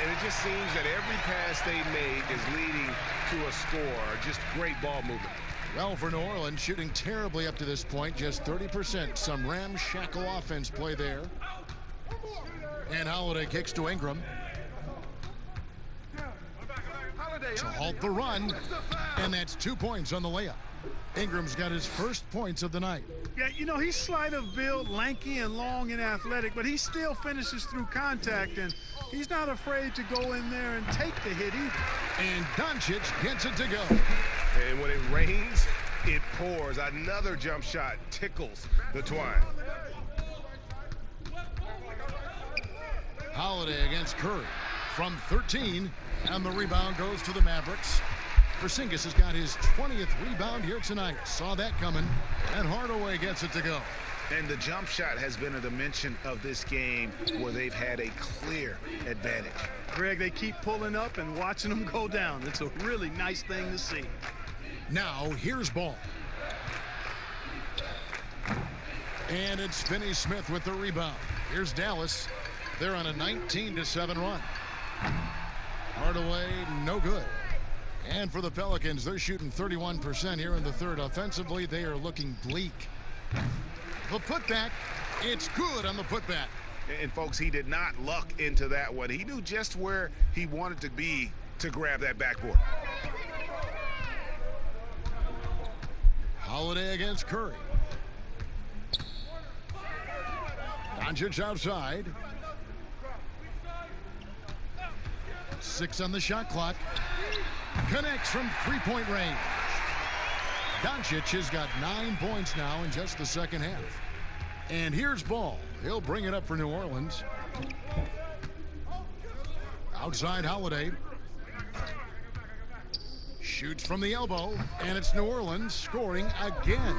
And it just seems that every pass they make is leading to a score. Just great ball movement. Well, for New Orleans, shooting terribly up to this point, just 30%. Some ramshackle offense play there. And Holiday kicks to Ingram. To halt the run. And that's 2 points on the layup. Ingram's got his first points of the night. Yeah, you know, he's slight of build, lanky and long and athletic, but he still finishes through contact, and he's not afraid to go in there and take the hit either. And Doncic gets it to go. And when it rains, it pours. Another jump shot tickles the twine. Holiday against Curry from 13, and the rebound goes to the Mavericks. Porzingis has got his 20th rebound here tonight. Saw that coming, and Hardaway gets it to go. And the jump shot has been a dimension of this game where they've had a clear advantage. Greg, they keep pulling up and watching them go down. It's a really nice thing to see. Now, here's Ball. And it's Finney Smith with the rebound. Here's Dallas. They're on a 19-7 run. Hardaway, no good. And for the Pelicans, they're shooting 31% here in the third. Offensively, they are looking bleak. The putback, it's good on the putback. And folks, he did not luck into that one. He knew just where he wanted to be to grab that backboard. Holiday against Curry. Doncic outside. 6 on the shot clock. Connects from three-point range. Doncic has got 9 points now in just the second half. And here's Ball. He'll bring it up for New Orleans. Outside Holiday. Shoots from the elbow, and it's New Orleans scoring again.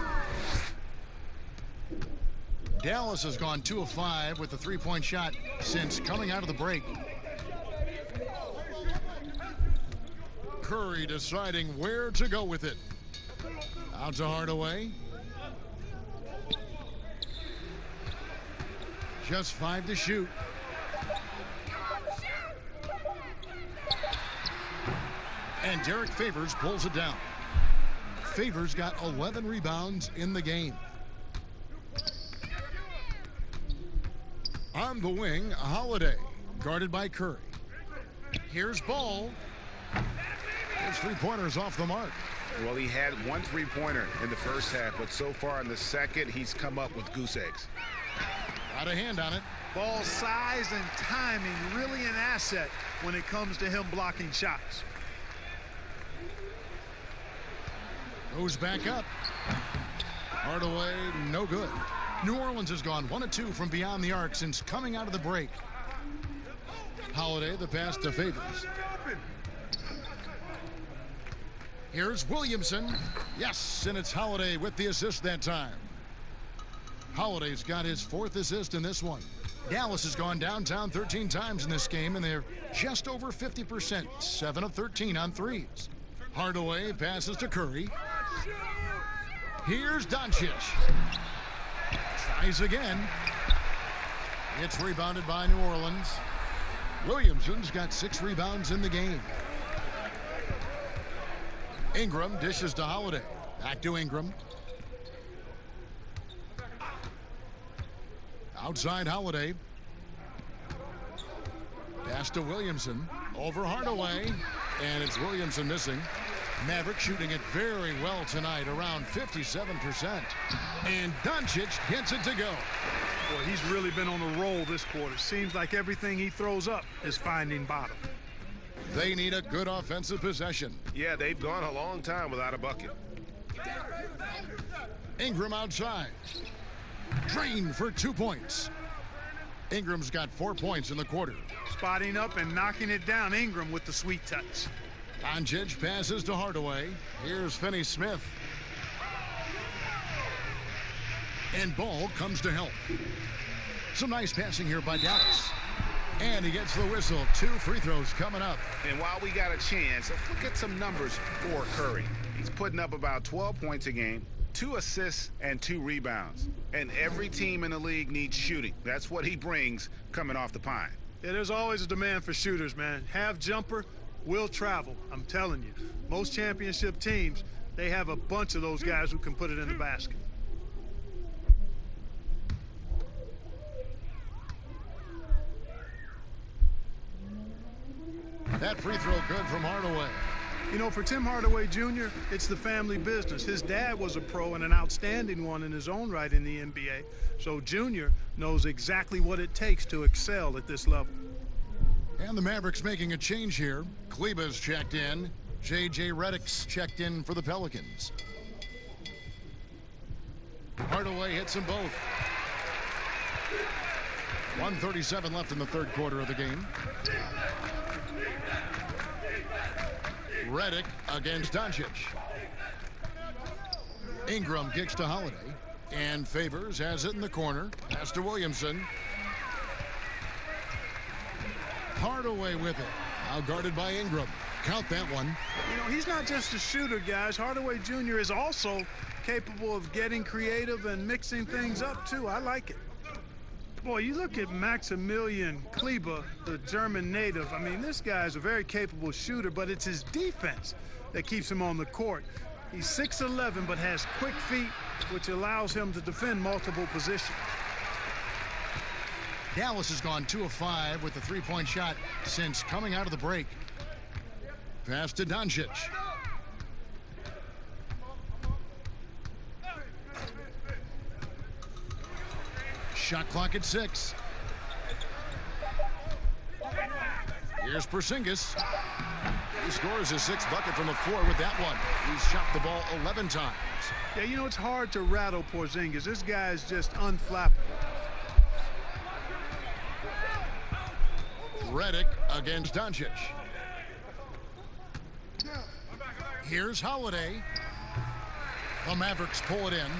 Dallas has gone 2 of 5 with the three-point shot since coming out of the break. Curry deciding where to go with it. Out to Hardaway. Just 5 to shoot. And Derek Favors pulls it down. Favors got 11 rebounds in the game. On the wing, Holiday, guarded by Curry. Here's Ball. His three-pointers off the mark. Well, he had one three-pointer in the first half, but so far in the second, he's come up with goose eggs. Got a hand on it. Ball size and timing really an asset when it comes to him blocking shots. Goes back up. Hardaway, no good. New Orleans has gone 1 of 2 from beyond the arc since coming out of the break. Holiday, the pass to Favors. Here's Williamson. Yes, and it's Holiday with the assist that time. Holiday's got his 4th assist in this one. Dallas has gone downtown 13 times in this game, and they're just over 50%, 7 of 13 on threes. Hardaway passes to Curry. Here's Doncic. Tries again. It's rebounded by New Orleans. Williamson's got 6 rebounds in the game. Ingram dishes to Holiday. Back to Ingram. Outside Holiday. Pass to Williamson. Over Hardaway. And it's Williamson missing. Mavericks shooting it very well tonight, around 57%. And Doncic gets it to go. Boy, he's really been on a roll this quarter. Seems like everything he throws up is finding bottom. They need a good offensive possession. Yeah, they've gone a long time without a bucket. Ingram outside. Drain for 2 points. Ingram's got 4 points in the quarter. Spotting up and knocking it down. Ingram with the sweet touch. Doncic passes to Hardaway. Here's Finney-Smith. And Ball comes to help. Some nice passing here by Dallas. And he gets the whistle. 2 free throws coming up. And while we got a chance, let's look at some numbers for Curry. He's putting up about 12 points a game, 2 assists, and 2 rebounds. And every team in the league needs shooting. That's what he brings coming off the pine. Yeah, there's always a demand for shooters, man. Have jumper, will travel. I'm telling you. Most championship teams, they have a bunch of those guys who can put it in the basket. That free throw good from Hardaway. You know, for Tim Hardaway Jr., it's the family business. His dad was a pro and an outstanding one in his own right in the NBA. So Jr. knows exactly what it takes to excel at this level. And the Mavericks making a change here. Kleba's checked in. J.J. Redick's checked in for the Pelicans. Hardaway hits them both. 1:37 left in the third quarter of the game. Redick against Doncic. Ingram kicks to Holiday. And Favors has it in the corner. Pass to Williamson. Hardaway with it. Now guarded by Ingram. Count that one. You know, he's not just a shooter, guys. Hardaway Jr. is also capable of getting creative and mixing things up, too. I like it. Boy, you look at Maximilian Kleber, the German native. I mean, this guy is a very capable shooter, but it's his defense that keeps him on the court. He's 6'11", but has quick feet, which allows him to defend multiple positions. Dallas has gone 2 of 5 with the three-point shot since coming out of the break. Pass to Doncic. Shot clock at 6. Here's Porzingis. He scores his 6th bucket from the floor with that one. He's shot the ball 11 times. Yeah, you know, it's hard to rattle Porzingis. This guy is just unflappable. Redick against Doncic. Here's Holiday. The Mavericks pull it in.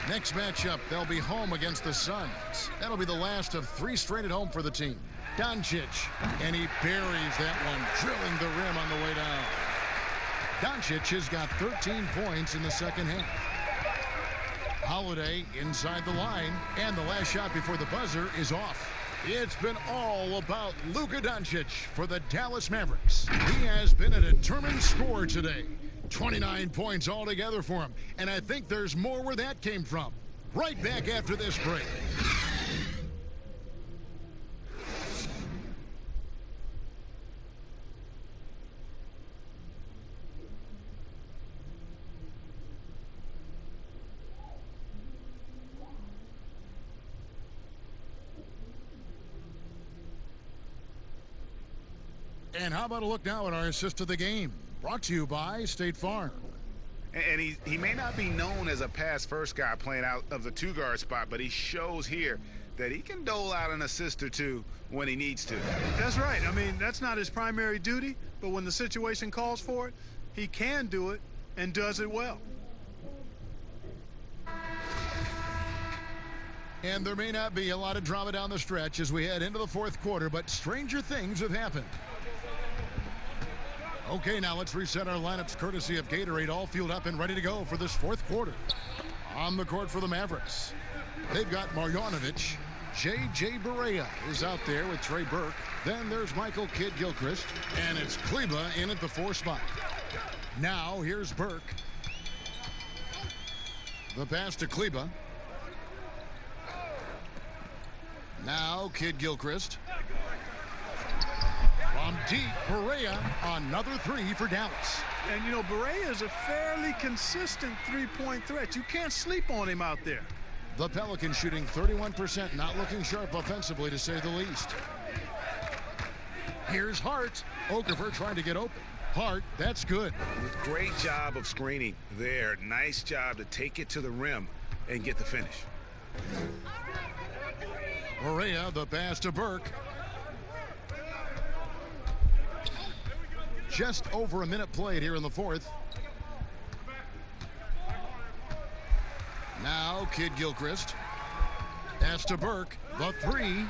Next matchup, they'll be home against the Suns. That'll be the last of 3 straight at home for the team. Doncic, and he buries that one, drilling the rim on the way down. Doncic has got 13 points in the second half. Holiday inside the line, and the last shot before the buzzer is off. It's been all about Luka Doncic for the Dallas Mavericks. He has been a determined scorer today. 29 points altogether for him. And I think there's more where that came from. Right back after this break. And how about a look now at our assist of the game? Brought to you by State Farm. And he may not be known as a pass-first guy playing out of the two-guard spot, but he shows here that he can dole out an assist or two when he needs to. That's right. I mean, that's not his primary duty, but when the situation calls for it, he can do it and does it well. And there may not be a lot of drama down the stretch as we head into the fourth quarter, but stranger things have happened. Okay, now let's reset our lineups courtesy of Gatorade, all fueled up and ready to go for this fourth quarter. On the court for the Mavericks, they've got Marjanovic. J.J. Barea is out there with Trey Burke. Then there's Michael Kidd-Gilchrist, and it's Kleba in at the 4 spot. Now here's Burke. The pass to Kleba. Now Kidd-Gilchrist. From deep, Barea, another 3 for Dallas. And, you know, Barea is a fairly consistent three-point threat. You can't sleep on him out there. The Pelicans shooting 31%, not looking sharp offensively, to say the least. Here's Hart. Okafor trying to get open. Hart, that's good. Great job of screening there. Nice job to take it to the rim and get the finish. Barea, the pass to Burke. Just over a minute played here in the fourth. Now Kidd-Gilchrist. Pass to Burke. The 3.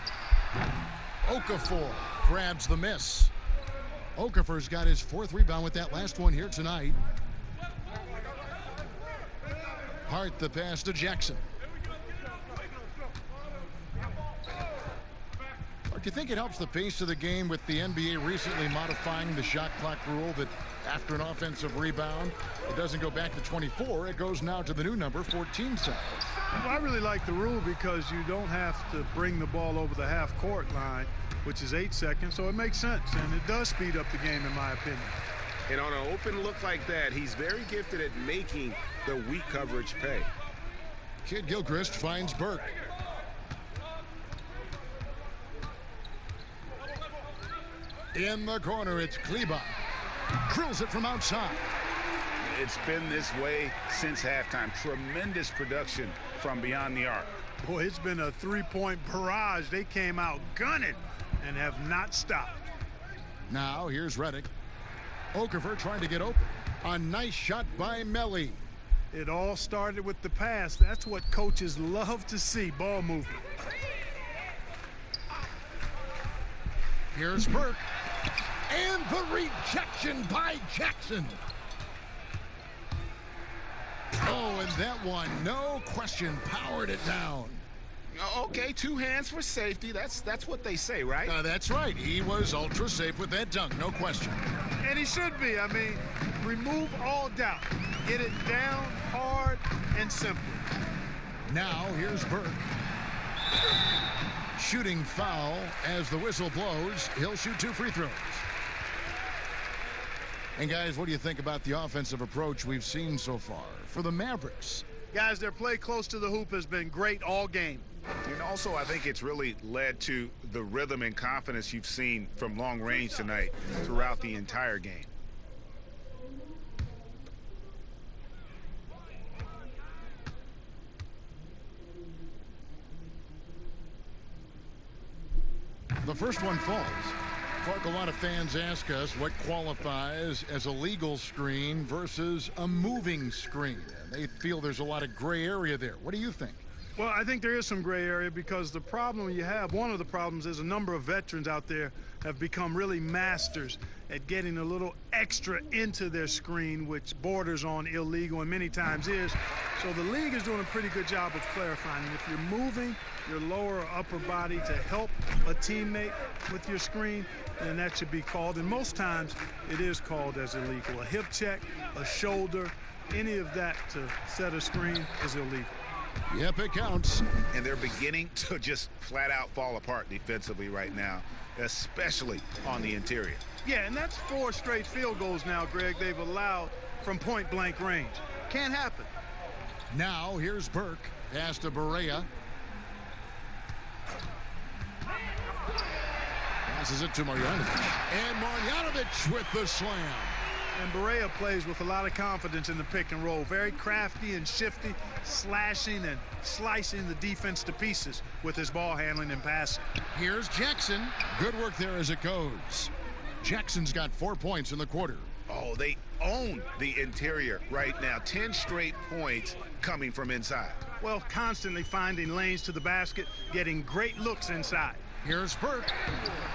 Okafor grabs the miss. Okafor's got his 4th rebound with that last one here tonight. Hart, the pass to Jackson. Do you think it helps the pace of the game with the NBA recently modifying the shot clock rule that after an offensive rebound, it doesn't go back to 24, it goes now to the new number, 14 seconds? Well, I really like the rule because you don't have to bring the ball over the half-court line, which is 8 seconds, so it makes sense, and it does speed up the game, in my opinion. And on an open look like that, he's very gifted at making the weak coverage pay. Kidd-Gilchrist finds Burke. In the corner, it's Kleba. Drills it from outside. It's been this way since halftime. Tremendous production from beyond the arc. Boy, it's been a three-point barrage. They came out gunning and have not stopped. Now, here's Redick. Okafor trying to get open. A nice shot by Melli. It all started with the pass. That's what coaches love to see, ball movement. Here's Burke. And the rejection by Jackson. Oh, and that one, no question, powered it down. Okay, 2 hands for safety. That's what they say, right? That's right. He was ultra safe with that dunk, no question. And he should be. I mean, remove all doubt. Get it down, hard, and simple. Now, here's Burke. Shooting foul as the whistle blows. He'll shoot 2 free throws. And, guys, what do you think about the offensive approach we've seen so far for the Mavericks? Guys, their play close to the hoop has been great all game. And also, I think it's really led to the rhythm and confidence you've seen from long range tonight throughout the entire game. The first one falls. Clark, a lot of fans ask us what qualifies as a legal screen versus a moving screen. They feel there's a lot of gray area there. What do you think? Well, I think there is some gray area because the problem you have, one of the problems is a number of veterans out there have become really masters at getting a little extra into their screen, which borders on illegal and many times is. So the league is doing a pretty good job of clarifying. If you're moving your lower or upper body to help a teammate with your screen, then that should be called. And most times it is called as illegal. A hip check, a shoulder, any of that to set a screen is illegal. Yep, it counts. And they're beginning to just flat out fall apart defensively right now, especially on the interior. Yeah, and that's 4 straight field goals now, Greg, they've allowed from point-blank range. Can't happen. Now here's Burke. Pass to Barea. Passes it to Marjanovic. And Marjanovic with the slam. And Barea plays with a lot of confidence in the pick and roll. Very crafty and shifty, slashing and slicing the defense to pieces with his ball handling and passing. Here's Jackson. Good work there as it goes. Jackson's got 4 points in the quarter. Oh, they own the interior right now. 10 straight points coming from inside. Well, constantly finding lanes to the basket, getting great looks inside. Here's Burke.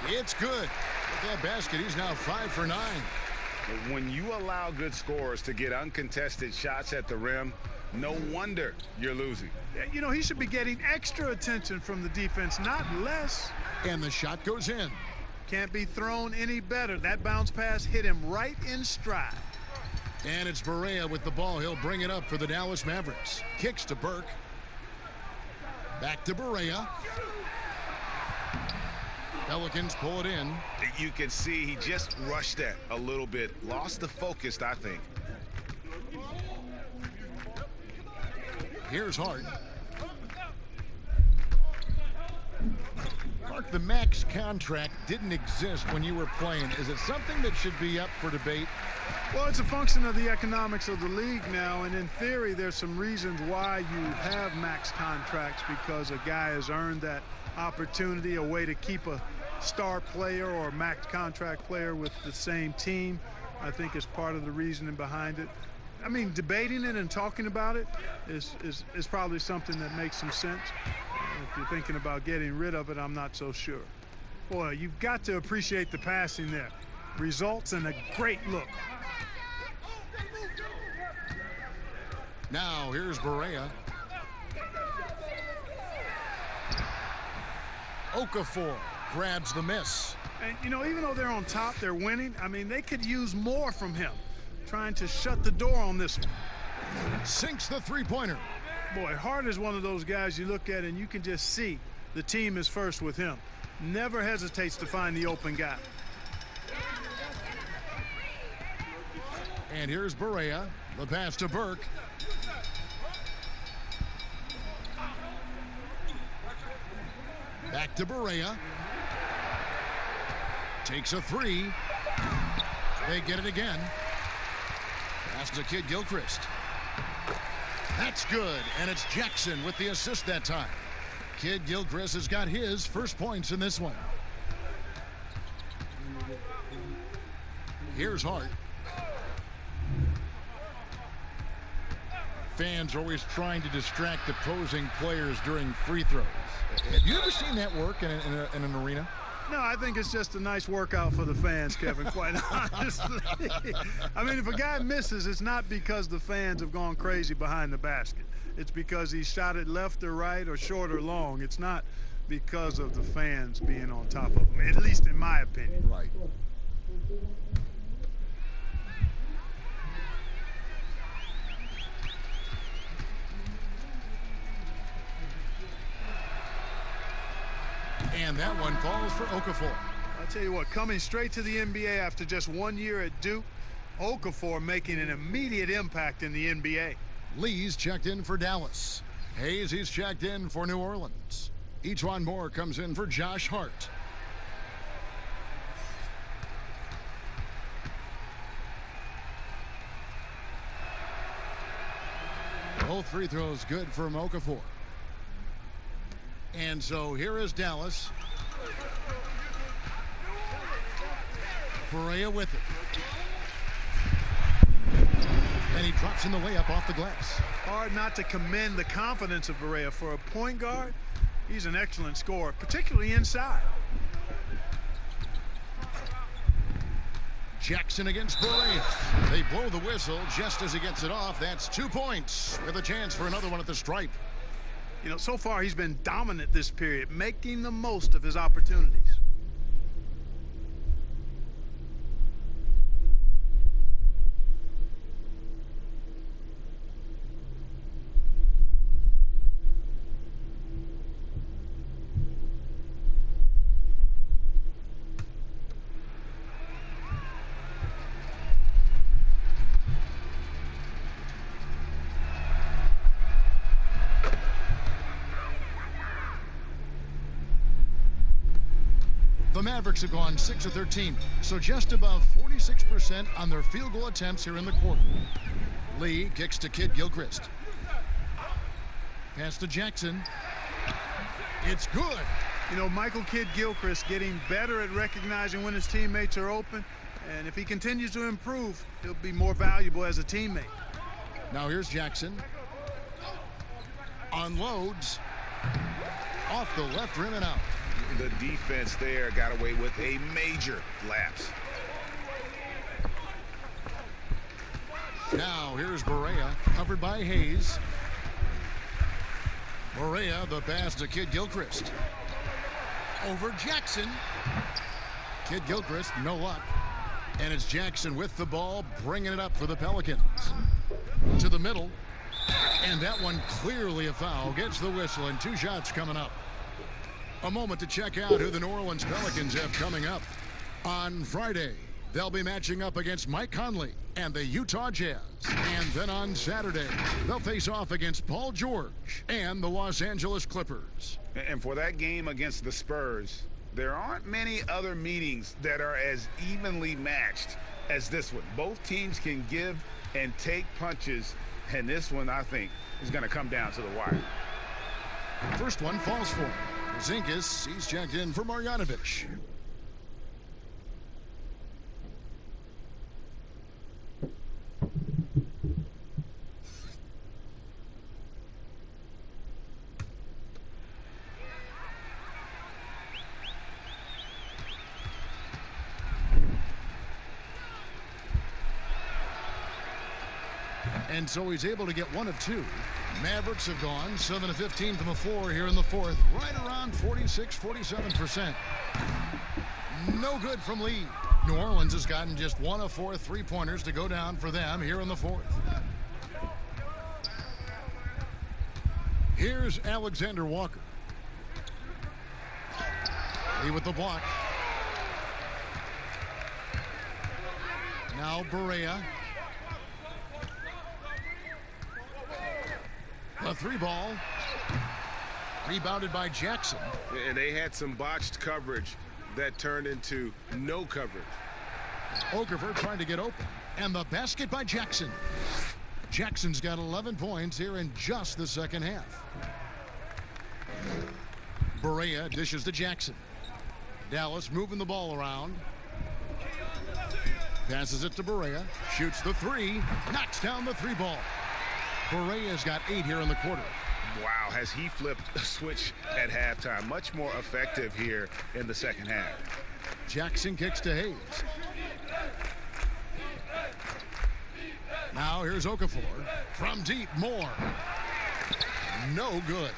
It's good. With that basket, he's now 5 for 9. When you allow good scorers to get uncontested shots at the rim, no wonder you're losing. You know, he should be getting extra attention from the defense, not less. And the shot goes in. Can't be thrown any better. That bounce pass hit him right in stride. And it's Barea with the ball. He'll bring it up for the Dallas Mavericks. Kicks to Burke. Back to Barea. Pelicans pull it in. You can see he just rushed that a little bit. Lost the focus, I think. Here's Hart. Mark, the max contract didn't exist when you were playing. Is it something that should be up for debate? Well, it's a function of the economics of the league now, and in theory, there's some reasons why you have max contracts, because a guy has earned that opportunity, a way to keep a star player or max contract player with the same team, I think is part of the reasoning behind it. I mean, debating it and talking about it is probably something that makes some sense. If you're thinking about getting rid of it, I'm not so sure. Boy, you've got to appreciate the passing there. Results in a great look. Now here's Barea. Okafor grabs the miss. And, you know, even though they're on top, they're winning. I mean, they could use more from him. Trying to shut the door on this one. Sinks the three-pointer. Boy, Hart is one of those guys you look at and you can just see the team is first with him. Never hesitates to find the open guy. And here's Barea. The pass to Burke. Back to Barea. Takes a three. They get it again. Pass to Kid Gilchrist. That's good, and it's Jackson with the assist that time. Kid Gilchrist has got his first points in this one. Here's Hart. Fans are always trying to distract opposing players during free throws. Have you ever seen that work in an arena? No, I think it's just a nice workout for the fans, Kevin, quite honestly. I mean, if a guy misses, it's not because the fans have gone crazy behind the basket. It's because he shot it left or right or short or long. It's not because of the fans being on top of him, at least in my opinion. Right. And that one falls for Okafor. I'll tell you what, coming straight to the NBA after just 1 year at Duke, Okafor making an immediate impact in the NBA. Lee's checked in for Dallas. Hayes, he's checked in for New Orleans. Etuan Moore comes in for Josh Hart. Both free throws good for Okafor. And so here is Dallas. Barea with it. And he drops in the layup off the glass. Hard not to commend the confidence of Barea. For a point guard, he's an excellent scorer, particularly inside. Jackson against Barea. They blow the whistle just as he gets it off. That's 2 points with a chance for another one at the stripe. You know, so far he's been dominant this period, making the most of his opportunities. The Mavericks have gone 6 of 13, so just above 46% on their field goal attempts here in the quarter. Lee kicks to Kid Gilchrist. Pass to Jackson. It's good. You know, Michael Kidd Gilchrist getting better at recognizing when his teammates are open, and if he continues to improve, he'll be more valuable as a teammate. Now here's Jackson. Unloads. Off the left rim and out. The defense there got away with a major lapse. Now here's Barea, covered by Hayes. Barea, the pass to Kid Gilchrist. Over Jackson. Kid Gilchrist, no luck. And it's Jackson with the ball, bringing it up for the Pelicans. To the middle. And that one clearly a foul. Gets the whistle, and 2 shots coming up. A moment to check out who the New Orleans Pelicans have coming up. On Friday, they'll be matching up against Mike Conley and the Utah Jazz. And then on Saturday, they'll face off against Paul George and the Los Angeles Clippers. And for that game against the Spurs, there aren't many other meetings that are as evenly matched as this one. Both teams can give and take punches, and this one, I think, is going to come down to the wire. First one falls for him. Zingas, he's checked in for Marjanovic. And so he's able to get 1 of 2. Mavericks have gone 7 of 15 from the floor here in the fourth, right around 46-47%. No good from Lee. New Orleans has gotten just 1 of 4 3-pointers to go down for them here in the fourth. Here's Alexander Walker. Lee with the block. Now Barea. The 3-ball. Rebounded by Jackson. And they had some botched coverage that turned into no coverage. Okafor trying to get open. And the basket by Jackson. Jackson's got 11 points here in just the second half. Barea dishes to Jackson. Dallas moving the ball around. Passes it to Barea. Shoots the 3. Knocks down the 3-ball. Barea's got 8 here in the quarter. Wow, has he flipped a switch at halftime. Much more effective here in the second half. Jackson kicks to Hayes. Now here's Okafor. From deep, more. No good.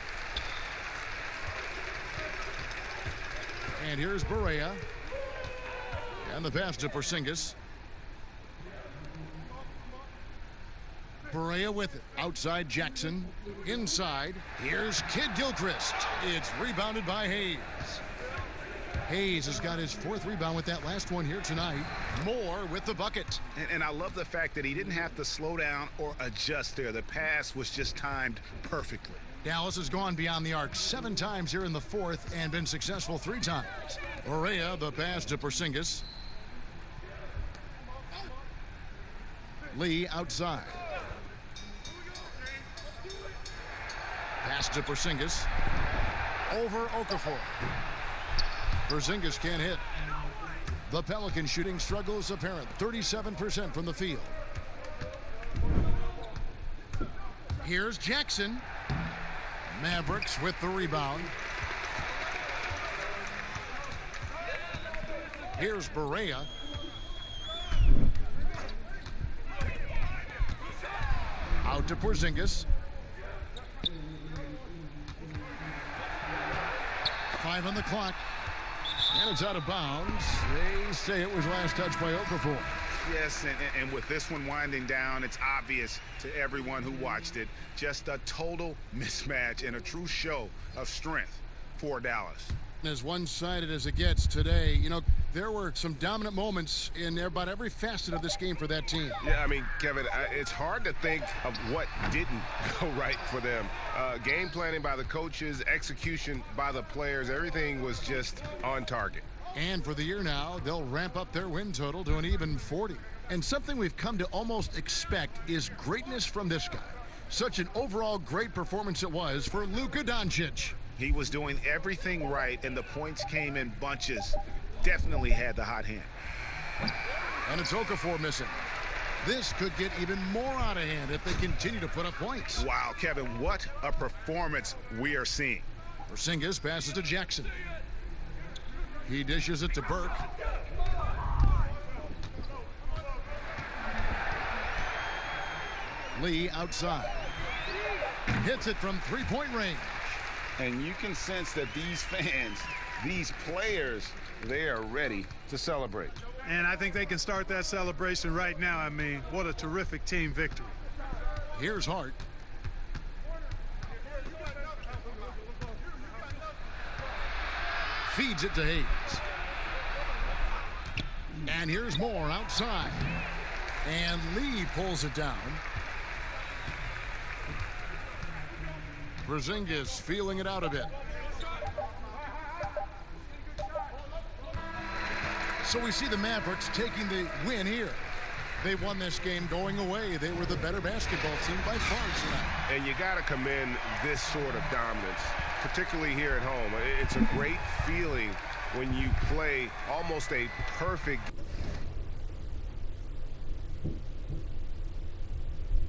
And here's Barea. And the pass to Porzingis. Barea with it. Outside Jackson. Inside. Here's Kid Gilchrist. It's rebounded by Hayes. Hayes has got his 4th rebound with that last one here tonight. Moore with the bucket. And I love the fact that he didn't have to slow down or adjust there. The pass was just timed perfectly. Dallas has gone beyond the arc 7 times here in the fourth and been successful 3 times. Barea, the pass to Porzingis. Lee outside. Pass to Porzingis. Over Okafor. Porzingis can't hit. The Pelican shooting struggles apparent. 37% from the field. Here's Jackson. Mavericks with the rebound. Here's Barea. Out to Porzingis. 5 on the clock. And it's out of bounds. They say it was last touched by Okafor. Yes, and with this one winding down, it's obvious to everyone who watched it. Just a total mismatch and a true show of strength for Dallas. As one-sided as it gets today, you know, there were some dominant moments in about every facet of this game for that team. Yeah, I mean, Kevin, it's hard to think of what didn't go right for them. Game planning by the coaches, execution by the players, everything was just on target. And for the year now, they'll ramp up their win total to an even 40. And something we've come to almost expect is greatness from this guy. Such an overall great performance it was for Luka Doncic. He was doing everything right, and the points came in bunches. Definitely had the hot hand. And it's Okafor missing. This could get even more out of hand if they continue to put up points. Wow, Kevin, what a performance we are seeing. Porzingis passes to Jackson. He dishes it to Burke. Lee outside. Hits it from three-point range. And you can sense that these fans, these players, they are ready to celebrate. And I think they can start that celebration right now. I mean, what a terrific team victory. Here's Hart. Feeds it to Hayes. And here's Moore outside. And Lee pulls it down. Porzingis feeling it out a bit. So we see the Mavericks taking the win here. They won this game going away. They were the better basketball team by far tonight. And you got to commend this sort of dominance, particularly here at home. It's a great feeling when you play almost a perfect